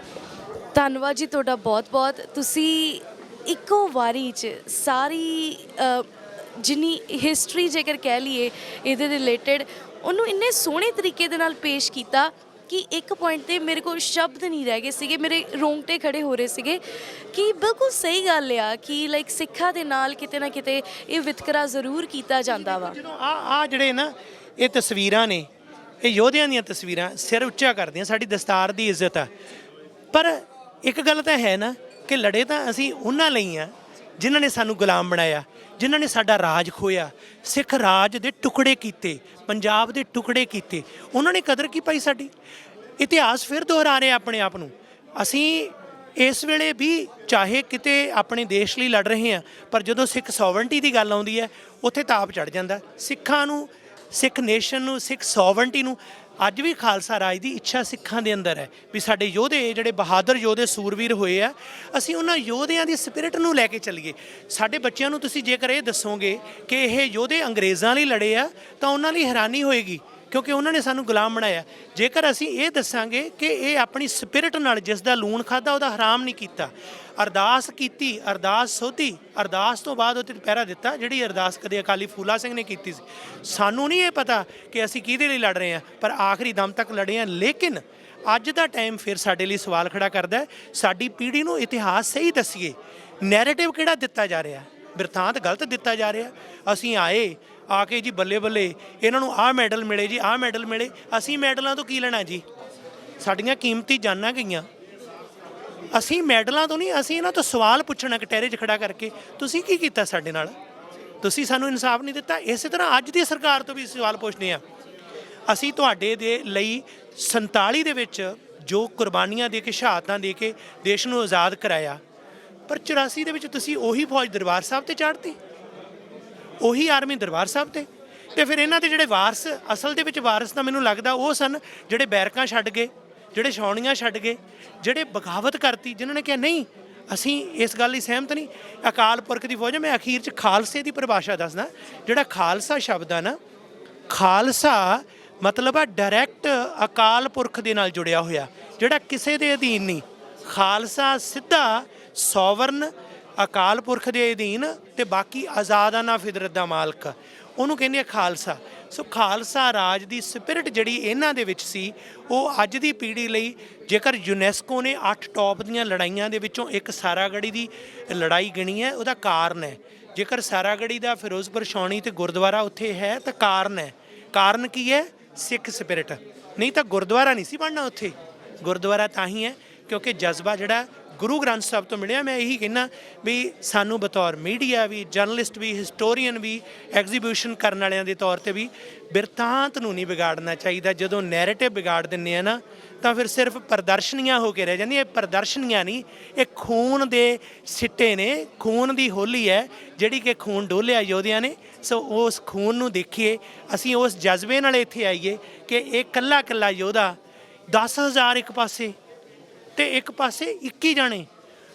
ਧੰਨਵਾਦ ਜੀ ਤੁਹਾਡਾ ਬਹੁਤ ਬਹੁਤ। ਤੁਸੀਂ ਇੱਕੋ ਵਾਰੀ 'ਚ ਸਾਰੀ ਜਿੰਨੀ ਹਿਸਟਰੀ ਜੇਕਰ ਕਹਿ ਲਈਏ ਇਹਦੇ ਰਿਲੇਟਡ, ਉਹਨੂੰ ਇੰਨੇ ਸੋਹਣੇ ਤਰੀਕੇ ਦੇ ਨਾਲ ਪੇਸ਼ ਕੀਤਾ ਕਿ ਇੱਕ ਪੁਆਇੰਟ ਤੇ ਮੇਰੇ ਕੋਲ ਸ਼ਬਦ ਨਹੀਂ ਰਹਿ ਗਏ ਸੀਗੇ, ਮੇਰੇ ਰੋਂਗਟੇ ਖੜੇ ਹੋ ਰਹੇ ਸੀਗੇ ਕਿ ਬਿਲਕੁਲ ਸਹੀ ਗੱਲ ਆ ਕਿ ਲਾਈਕ ਸਿੱਖਾਂ ਦੇ ਨਾਲ ਕਿਤੇ ਨਾ ਕਿਤੇ ਇਹ ਵਿਤਕਰਾ ਜ਼ਰੂਰ ਕੀਤਾ ਜਾਂਦਾ ਵਾ। ਜਦੋਂ ਆ ਜਿਹੜੇ ਨਾ ਇਹ ਤਸਵੀਰਾਂ ਨੇ, ਇਹ ਯੋਧਿਆਂ ਦੀਆਂ ਤਸਵੀਰਾਂ ਸਿਰ ਉੱਚਾ ਕਰਦੀਆਂ, ਸਾਡੀ ਦਸਤਾਰ ਦੀ ਇੱਜ਼ਤ ਆ। ਪਰ ਇੱਕ ਗੱਲ ਤਾਂ ਹੈ ਨਾ ਕਿ ਲੜੇ ਤਾਂ ਅਸੀਂ ਉਹਨਾਂ ਲਈ ਆ ਜਿਨ੍ਹਾਂ ਨੇ ਸਾਨੂੰ ਗੁਲਾਮ ਬਣਾਇਆ, ਜਿਨ੍ਹਾਂ ਨੇ ਸਾਡਾ ਰਾਜ ਖੋਇਆ, ਸਿੱਖ ਰਾਜ ਦੇ ਟੁਕੜੇ ਕੀਤੇ, ਪੰਜਾਬ ਦੇ ਟੁਕੜੇ ਕੀਤੇ। ਉਹਨਾਂ ਨੇ ਕਦਰ ਕੀ ਪਾਈ ਸਾਡੀ। ਇਤਿਹਾਸ ਫਿਰ ਦੁਹਰਾ ਰਿਹਾ ਆਪਣੇ ਆਪ ਨੂੰ। ਅਸੀਂ ਇਸ ਵੇਲੇ ਵੀ ਚਾਹੇ ਕਿਤੇ ਆਪਣੇ ਦੇਸ਼ ਲਈ ਲੜ ਰਹੇ ਹਾਂ, ਪਰ ਜਦੋਂ ਸਿੱਖ ਸੋਵਰਨਟੀ ਦੀ ਗੱਲ ਆਉਂਦੀ ਹੈ ਉੱਥੇ ਤਾਪ ਚੜ ਜਾਂਦਾ। ਸਿੱਖਾਂ ਨੂੰ, ਸਿੱਖ ਨੇਸ਼ਨ ਨੂੰ, ਸਿੱਖ ਸੋਵਰਨਟੀ ਨੂੰ ਅੱਜ ਵੀ ਖਾਲਸਾ ਰਾਜ ਦੀ ਇੱਛਾ ਸਿੱਖਾਂ ਦੇ ਅੰਦਰ ਹੈ ਵੀ ਸਾਡੇ ਯੋਧੇ, ਜਿਹੜੇ ਬਹਾਦਰ ਯੋਧੇ, ਸੂਰਵੀਰ ਹੋਏ ਆ, ਅਸੀਂ ਉਹਨਾਂ ਯੋਧਿਆਂ ਦੀ ਸਪਿਰਿਟ ਨੂੰ ਲੈ ਕੇ ਚੱਲੀਏ। ਸਾਡੇ ਬੱਚਿਆਂ ਨੂੰ ਤੁਸੀਂ ਜੇਕਰ ਇਹ ਦੱਸੋਗੇ ਕਿ ਇਹ ਯੋਧੇ ਅੰਗਰੇਜ਼ਾਂ ਲਈ ਲੜੇ ਆ ਤਾਂ ਉਹਨਾਂ ਲਈ ਹੈਰਾਨੀ ਹੋਏਗੀ ਕਿਉਂਕਿ ਉਹਨਾਂ ਨੇ ਸਾਨੂੰ ਗੁਲਾਮ ਬਣਾਇਆ। ਜੇਕਰ ਅਸੀਂ ਇਹ ਦੱਸਾਂਗੇ ਕਿ ਇਹ ਆਪਣੀ ਸਪਿਰਿਟ ਨਾਲ ਜਿਸ ਦਾ ਲੂਣ ਖਾਦਾ ਉਹਦਾ ਹਰਾਮ ਨਹੀਂ ਕੀਤਾ, ਅਰਦਾਸ ਕੀਤੀ, ਅਰਦਾਸ ਸੋਧੀ, ਅਰਦਾਸ ਤੋਂ ਬਾਅਦ ਉਹ 'ਤੇ ਪਹਿਰਾ ਦਿੱਤਾ, ਜਿਹੜੀ ਅਰਦਾਸ ਕਦੇ ਅਕਾਲੀ ਫੂਲਾ ਸਿੰਘ ਨੇ ਕੀਤੀ ਸੀ। ਸਾਨੂੰ ਨਹੀਂ ਇਹ ਪਤਾ ਕਿ ਅਸੀਂ ਕਿਹਦੇ ਲਈ ਲੜ ਰਹੇ ਹਾਂ, ਪਰ ਆਖਰੀ ਦਮ ਤੱਕ ਲੜੇ ਹਾਂ। ਲੇਕਿਨ ਅੱਜ ਦਾ ਟਾਈਮ ਫਿਰ ਸਾਡੇ ਲਈ ਸਵਾਲ ਖੜਾ ਕਰਦਾ ਹੈ, ਸਾਡੀ ਪੀੜ੍ਹੀ ਨੂੰ ਇਤਿਹਾਸ ਸਹੀ ਦੱਸੀਏ। ਨੈਰੇਟਿਵ ਕਿਹੜਾ ਦਿੱਤਾ ਜਾ ਰਿਹਾ, ਬਿਰਤਾਂਤ ਗਲਤ ਦਿੱਤਾ ਜਾ ਰਿਹਾ। ਅਸੀਂ ਆਏ ਆ ਕੇ ਜੀ ਬੱਲੇ ਬੱਲੇ ਇਹਨਾਂ ਨੂੰ ਆਹ ਮੈਡਲ ਮਿਲੇ ਜੀ, ਆਹ ਮੈਡਲ ਮਿਲੇ। ਅਸੀਂ ਮੈਡਲਾਂ ਤੋਂ ਕੀ ਲੈਣਾ ਜੀ? ਸਾਡੀਆਂ ਕੀਮਤੀ ਜਾਨਾਂ ਗਈਆਂ। ਅਸੀਂ ਮੈਡਲਾਂ ਤੋਂ ਨਹੀਂ, ਅਸੀਂ ਇਹਨਾਂ ਤੋਂ ਸਵਾਲ ਪੁੱਛਣਾ ਕਟਹਿਰੇ 'ਚ ਖੜਾ ਕਰਕੇ, ਤੁਸੀਂ ਕੀ ਕੀਤਾ ਸਾਡੇ ਨਾਲ? ਤੁਸੀਂ ਸਾਨੂੰ ਇਨਸਾਫ ਨਹੀਂ ਦਿੱਤਾ। ਇਸੇ ਤਰ੍ਹਾਂ ਅੱਜ ਦੀ ਸਰਕਾਰ ਤੋਂ ਵੀ ਸਵਾਲ ਪੁੱਛਦੇ ਹਾਂ। ਅਸੀਂ ਤੁਹਾਡੇ ਦੇ ਲਈ 47 ਦੇ ਵਿੱਚ ਜੋ ਕੁਰਬਾਨੀਆਂ ਦੇ ਕੇ, ਸ਼ਹਾਦਤਾਂ ਦੇ ਕੇ ਦੇਸ਼ ਨੂੰ ਆਜ਼ਾਦ ਕਰਾਇਆ, ਪਰ 84 ਦੇ ਵਿੱਚ ਤੁਸੀਂ ਉਹੀ ਫੌਜ ਦਰਬਾਰ ਸਾਹਿਬ ਤੇ ਚਾੜਤੀ, ਉਹੀ ਆਰਮੀ ਦਰਬਾਰ ਸਾਹਿਬ ਤੇ। ਤੇ ਫਿਰ ਇਹਨਾਂ ਦੇ ਜਿਹੜੇ ਵਾਰਸ, ਅਸਲ ਦੇ ਵਿੱਚ ਵਾਰਸ ਤਾਂ ਮੈਨੂੰ ਲੱਗਦਾ ਉਹ ਸਨ ਜਿਹੜੇ ਬੈਰਕਾਂ ਛੱਡ ਗਏ, ਜਿਹੜੇ ਛਾਉਣੀਆਂ ਛੱਡ ਗਏ, ਜਿਹੜੇ ਬਗਾਵਤ ਕਰਤੀ, ਜਿਨ੍ਹਾਂ ਨੇ ਕਿਹਾ ਨਹੀਂ ਅਸੀਂ ਇਸ ਗੱਲ ਲਈ ਸਹਿਮਤ ਨਹੀਂ। ਅਕਾਲ ਪੁਰਖ ਦੀ ਫੌਜ। ਮੈਂ ਅਖੀਰ 'ਚ ਖਾਲਸੇ ਦੀ ਪਰਿਭਾਸ਼ਾ ਦੱਸਦਾ। ਜਿਹੜਾ ਖਾਲਸਾ ਸ਼ਬਦ ਆ ਨਾ, ਖਾਲਸਾ ਮਤਲਬ ਆ ਡਾਇਰੈਕਟ ਅਕਾਲ ਪੁਰਖ ਦੇ ਨਾਲ ਜੁੜਿਆ ਹੋਇਆ, ਜਿਹੜਾ ਕਿਸੇ ਦੇ ਅਧੀਨ ਨਹੀਂ। ਖਾਲਸਾ ਸਿੱਧਾ ਸੋਵਰਨ ਅਕਾਲ ਪੁਰਖ ਦੇ ਅਧੀਨ ਤੇ ਬਾਕੀ ਆਜ਼ਾਦਾਨਾ ਫਿਦਰਤ ਦਾ ਮਾਲਕ, ਉਹਨੂੰ ਕਹਿੰਦੇ ਆ ਖਾਲਸਾ। ਸੋ ਖਾਲਸਾ ਰਾਜ ਦੀ ਸਪਿਰਿਟ ਜਿਹੜੀ ਇਹਨਾਂ ਦੇ ਵਿੱਚ ਸੀ, ਉਹ ਅੱਜ ਦੀ ਪੀੜ੍ਹੀ ਲਈ, ਜੇਕਰ ਯੂਨੈਸਕੋ ਨੇ 8 ਟੌਪ ਦੀਆਂ ਲੜਾਈਆਂ ਦੇ ਵਿੱਚੋਂ ਇੱਕ ਸਾਰਾਗੜ੍ਹੀ ਦੀ ਲੜਾਈ ਗਿਣੀ ਹੈ, ਉਹਦਾ ਕਾਰਨ ਹੈ। ਜੇਕਰ ਸਾਰਾਗੜ੍ਹੀ ਦਾ ਫਿਰੋਜ਼ਪੁਰ ਛਾਉਣੀ ਤੇ ਗੁਰਦੁਆਰਾ ਉੱਥੇ ਹੈ ਤਾਂ ਕਾਰਨ ਹੈ। ਕਾਰਨ ਕੀ ਹੈ? ਸਿੱਖ ਸਪਿਰਿਟ। ਨਹੀਂ ਤਾਂ ਗੁਰਦੁਆਰਾ ਨਹੀਂ ਸੀ ਬਣਨਾ ਉੱਥੇ। ਗੁਰਦੁਆਰਾ ਤਾਂ ਹੀ ਹੈ ਕਿਉਂਕਿ ਜਜ਼ਬਾ ਜਿਹੜਾ ਗੁਰੂ ਗ੍ਰੰਥ ਸਾਹਿਬ ਤੋਂ ਮਿਲਿਆ। ਮੈਂ ਇਹੀ ਕਹਿੰਦਾ ਵੀ ਸਾਨੂੰ ਬਤੌਰ ਮੀਡੀਆ ਵੀ, ਜਰਨਲਿਸਟ ਵੀ, ਹਿਸਟੋਰੀਅਨ ਵੀ, ਐਗਜ਼ੀਬਿਸ਼ਨ ਕਰਨ ਵਾਲਿਆਂ ਦੇ ਤੌਰ 'ਤੇ ਵੀ ਬਿਰਤਾਂਤ ਨੂੰ ਨਹੀਂ ਵਿਗਾੜਨਾ ਚਾਹੀਦਾ। ਜਦੋਂ ਨੈਰੇਟਿਵ ਵਿਗਾੜ ਦਿੰਦੇ ਆ ਨਾ, ਤਾਂ ਫਿਰ ਸਿਰਫ ਪ੍ਰਦਰਸ਼ਨੀਆਂ ਹੋ ਕੇ ਰਹਿ ਜਾਂਦੀਆਂ। ਇਹ ਪ੍ਰਦਰਸ਼ਨੀਆਂ ਨਹੀਂ, ਇਹ ਖੂਨ ਦੇ ਸਿੱਟੇ ਨੇ, ਖੂਨ ਦੀ ਹੋਲੀ ਹੈ ਜਿਹੜੀ ਕਿ ਖੂਨ ਡੋਲਿਆ ਯੋਧਿਆਂ ਨੇ। ਸੋ ਉਸ ਖੂਨ ਨੂੰ ਦੇਖੀਏ, ਅਸੀਂ ਉਸ ਜਜ਼ਬੇ ਨਾਲ ਇੱਥੇ ਆਈਏ ਕਿ ਇਹ ਇਕੱਲਾ ਇਕੱਲਾ ਯੋਧਾ 10,000 ਇੱਕ ਪਾਸੇ ਤੇ ਇੱਕ ਪਾਸੇ 21 ਜਾਣੇ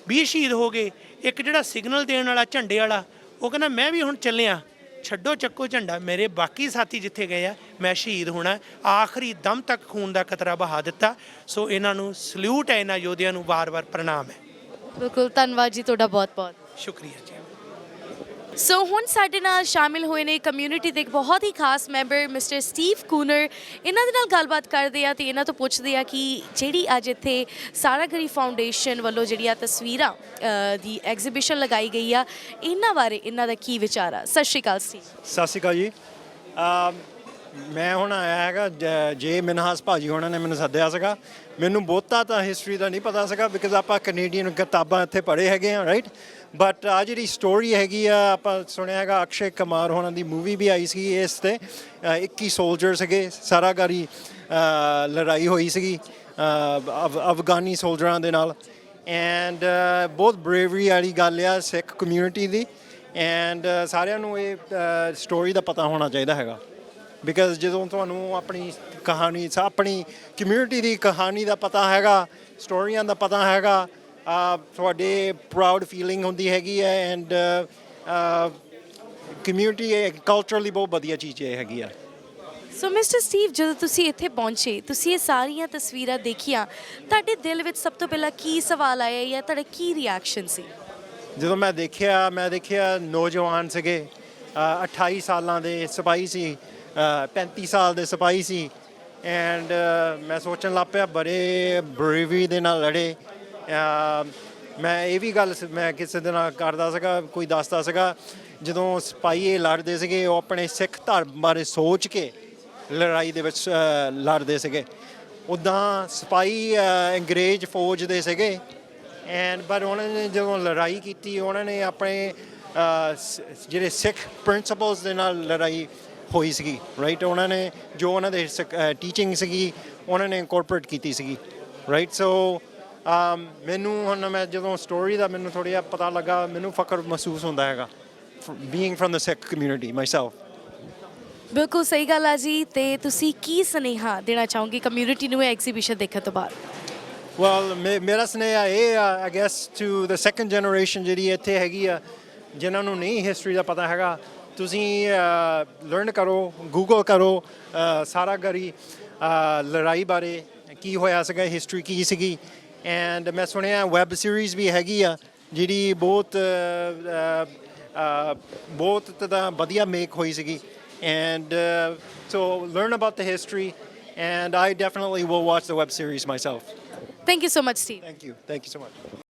20 ਸ਼ਹੀਦ ਹੋ ਗਏ। ਇੱਕ ਜਿਹੜਾ ਸਿਗਨਲ ਦੇਣ ਵਾਲਾ ਝੰਡੇ ਵਾਲਾ, ਉਹ ਕਹਿੰਦਾ ਮੈਂ ਵੀ ਹੁਣ ਚੱਲਿਆ, ਛੱਡੋ ਚੱਕੋ ਝੰਡਾ, ਮੇਰੇ ਬਾਕੀ ਸਾਥੀ ਜਿੱਥੇ ਗਏ ਆ ਮੈਂ ਸ਼ਹੀਦ ਹੋਣਾ। ਆਖਰੀ ਦਮ ਤੱਕ ਖੂਨ ਦਾ ਕਤਰਾ ਬਹਾ ਦਿੱਤਾ। ਸੋ ਇਹਨਾਂ ਨੂੰ ਸਲੂਟ ਹੈ, ਇਹਨਾਂ ਯੋਧਿਆਂ ਨੂੰ ਵਾਰ-ਵਾਰ ਪ੍ਰਣਾਮ ਹੈ। ਬਿਲਕੁਲ, ਧੰਨਵਾਦ ਜੀ ਤੁਹਾਡਾ ਬਹੁਤ-ਬਹੁਤ। ਸ਼ੁਕਰੀਆ ਜੀ। ਸੋ ਹੁਣ ਸਾਡੇ ਨਾਲ ਸ਼ਾਮਿਲ ਹੋਏ ਨੇ ਕਮਿਊਨਿਟੀ ਦੇ ਇੱਕ ਬਹੁਤ ਹੀ ਖਾਸ ਮੈਂਬਰ ਮਿਸਟਰ ਸਟੀਵ ਕੂਨਰ। ਇਹਨਾਂ ਦੇ ਨਾਲ ਗੱਲਬਾਤ ਕਰਦੇ ਆ ਤੇ ਇਹਨਾਂ ਤੋਂ ਪੁੱਛਦੇ ਆ ਕਿ ਜਿਹੜੀ ਅੱਜ ਇੱਥੇ ਸਾਰਾਗੜ੍ਹੀ ਫਾਊਂਡੇਸ਼ਨ ਵੱਲੋਂ ਜਿਹੜੀਆਂ ਤਸਵੀਰਾਂ ਦੀ ਐਗਜ਼ੀਬਿਸ਼ਨ ਲਗਾਈ ਗਈ ਆ, ਇਹਨਾਂ ਬਾਰੇ ਇਹਨਾਂ ਦਾ ਕੀ ਵਿਚਾਰ ਆ। ਸਤਿ ਸ਼੍ਰੀ ਅਕਾਲ ਸਟੀਵ। ਸਤਿ ਸ਼੍ਰੀ ਅਕਾਲ ਜੀ। ਮੈਂ ਹੁਣ ਆਇਆ ਹੈਗਾ, ਜੇ ਮਨਹਾਸ ਭਾਜੀ ਹੋਣਾ ਨੇ ਮੈਨੂੰ ਸੱਦਿਆ ਸੀਗਾ। ਮੈਨੂੰ ਬਹੁਤਾ ਤਾਂ ਹਿਸਟਰੀ ਦਾ ਨਹੀਂ ਪਤਾ ਸੀਗਾ, ਬਿਕਾਜ਼ ਆਪਾਂ ਕੈਨੇਡੀਅਨ ਕਿਤਾਬਾਂ ਇੱਥੇ ਪੜ੍ਹੇ ਹੈਗੇ ਆ, ਰਾਈਟ। ਬਟ ਆ ਜਿਹੜੀ ਸਟੋਰੀ ਹੈਗੀ ਆ, ਆਪਾਂ ਸੁਣਿਆ ਹੈਗਾ ਅਕਸ਼ੇ ਕੁਮਾਰ ਹੋਣਾ ਦੀ ਮੂਵੀ ਵੀ ਆਈ ਸੀ ਇਸ 'ਤੇ। 21 ਸੋਲਜਰ ਸੀਗੇ, ਸਾਰਾਗੜ੍ਹੀ ਲੜਾਈ ਹੋਈ ਸੀਗੀ ਅਫਗਾਨੀ ਸੋਲਜਰਾਂ ਦੇ ਨਾਲ। ਐਂਡ ਬਹੁਤ ਬਰੇਵਰੀ ਵਾਲੀ ਗੱਲ ਆ ਸਿੱਖ ਕਮਿਊਨਿਟੀ ਦੀ। ਐਂਡ ਸਾਰਿਆਂ ਨੂੰ ਇਹ ਸਟੋਰੀ ਦਾ ਪਤਾ ਹੋਣਾ ਚਾਹੀਦਾ ਹੈਗਾ, ਬਿਕਾਜ਼ ਜਦੋਂ ਤੁਹਾਨੂੰ ਆਪਣੀ ਕਹਾਣੀ, ਆਪਣੀ ਕਮਿਊਨਿਟੀ ਦੀ ਕਹਾਣੀ ਦਾ ਪਤਾ ਹੈਗਾ, ਸਟੋਰੀਆਂ ਦਾ ਪਤਾ ਹੈਗਾ, ਤੁਹਾਡੇ ਪ੍ਰਾਊਡ ਫੀਲਿੰਗ ਹੁੰਦੀ ਹੈਗੀ ਹੈ। ਐਂਡ ਕਮਿਊਨਿਟੀ ਕਲਚਰਲੀ ਬਹੁਤ ਵਧੀਆ ਚੀਜ਼ ਹੈਗੀ ਆ। ਸੋ ਮਿਸਟਰ ਸਟੀਵ, ਜਦੋਂ ਤੁਸੀਂ ਇੱਥੇ ਪਹੁੰਚੇ, ਤੁਸੀਂ ਇਹ ਸਾਰੀਆਂ ਤਸਵੀਰਾਂ ਦੇਖੀਆਂ, ਤੁਹਾਡੇ ਦਿਲ ਵਿੱਚ ਸਭ ਤੋਂ ਪਹਿਲਾਂ ਕੀ ਸਵਾਲ ਆਇਆ ਜਾਂ ਤੁਹਾਡਾ ਕੀ ਰਿਐਕਸ਼ਨ ਸੀ? ਜਦੋਂ ਮੈਂ ਦੇਖਿਆ ਨੌਜਵਾਨ ਸੀਗੇ, 28 ਸਾਲਾਂ ਦੇ ਸਿਪਾਹੀ ਸੀ, 35 ਸਾਲ ਦੇ ਸਿਪਾਹੀ ਸੀ। ਐਂਡ ਮੈਂ ਸੋਚਣ ਲੱਗ ਪਿਆ ਬੜੇ ਬਰੇਵਰੀ ਦੇ ਨਾਲ ਲੜੇ। ਮੈਂ ਇਹ ਵੀ ਗੱਲ ਮੈਂ ਕਿਸੇ ਦੇ ਨਾਲ ਕਰਦਾ ਸੀਗਾ, ਕੋਈ ਦੱਸਦਾ ਸੀਗਾ, ਜਦੋਂ ਸਿਪਾਹੀ ਇਹ ਲੜਦੇ ਸੀਗੇ ਉਹ ਆਪਣੇ ਸਿੱਖ ਧਰਮ ਬਾਰੇ ਸੋਚ ਕੇ ਲੜਾਈ ਦੇ ਵਿੱਚ ਲੜਦੇ ਸੀਗੇ। ਉੱਦਾਂ ਸਿਪਾਹੀ ਅੰਗਰੇਜ਼ ਫੌਜ ਦੇ ਸੀਗੇ। ਐਂਡ ਪਰ ਉਹਨਾਂ ਨੇ ਜਦੋਂ ਲੜਾਈ ਕੀਤੀ, ਉਹਨਾਂ ਨੇ ਆਪਣੇ ਜਿਹੜੇ ਸਿੱਖ ਪ੍ਰਿੰਸੀਪਲਸ ਦੇ ਨਾਲ ਲੜਾਈ ਹੋਈ ਸੀਗੀ, ਰਾਈਟ। ਉਹਨਾਂ ਨੇ ਜੋ ਉਹਨਾਂ ਦੇ ਟੀਚਿੰਗ ਸੀਗੀ ਉਹਨਾਂ ਨੇ ਇਨਕੋਰਪੋਰੇਟ ਕੀਤੀ ਸੀਗੀ, ਰਾਈਟ। ਸੋ ਮੈਨੂੰ ਹੁਣ ਮੈਂ ਜਦੋਂ ਸਟੋਰੀ ਦਾ ਮੈਨੂੰ ਥੋੜ੍ਹਾ ਜਿਹਾ ਪਤਾ ਲੱਗਾ, ਮੈਨੂੰ ਫਖਰ ਮਹਿਸੂਸ ਹੁੰਦਾ ਹੈਗਾ being from the Sikh community myself. ਬਿਲਕੁਲ ਸਹੀ ਗੱਲ ਆ ਜੀ। ਤੇ ਤੁਸੀਂ ਕੀ ਸੁਨੇਹਾ ਦੇਣਾ ਚਾਹੋਗੇ ਕਮਿਊਨਿਟੀ ਨੂੰ ਐਗਜ਼ੀਬਿਸ਼ਨ ਦੇਖਣ ਤੋਂ ਬਾਅਦ? ਵੈਲ ਮੇਰਾ ਸੁਨੇਹਾ ਇਹ ਆ, I guess to the second generation ਜਿਹੜੀ ਇੱਥੇ ਹੈਗੀ ਆ, ਜਿਨ੍ਹਾਂ ਨੂੰ ਨਹੀਂ ਹਿਸਟਰੀ ਦਾ ਪਤਾ ਹੈਗਾ, ਤੁਸੀਂ ਲਰਨ ਕਰੋ, ਗੂਗਲ ਕਰੋ ਸਾਰਾਗੜੀ ਲੜਾਈ ਬਾਰੇ ਕੀ ਹੋਇਆ ਸੀਗਾ, ਹਿਸਟਰੀ ਕੀ ਸੀਗੀ। ਐਂਡ ਮੈਂ ਸੁਣਿਆ ਵੈਬ ਸੀਰੀਜ਼ ਵੀ ਹੈਗੀ ਆ ਜਿਹੜੀ ਬਹੁਤ ਤਾਂ ਵਧੀਆ ਮੇਕ ਹੋਈ ਸੀਗੀ। And so learn about the history and I definitely will watch the web series myself. Thank you so much Steve. Thank you so much.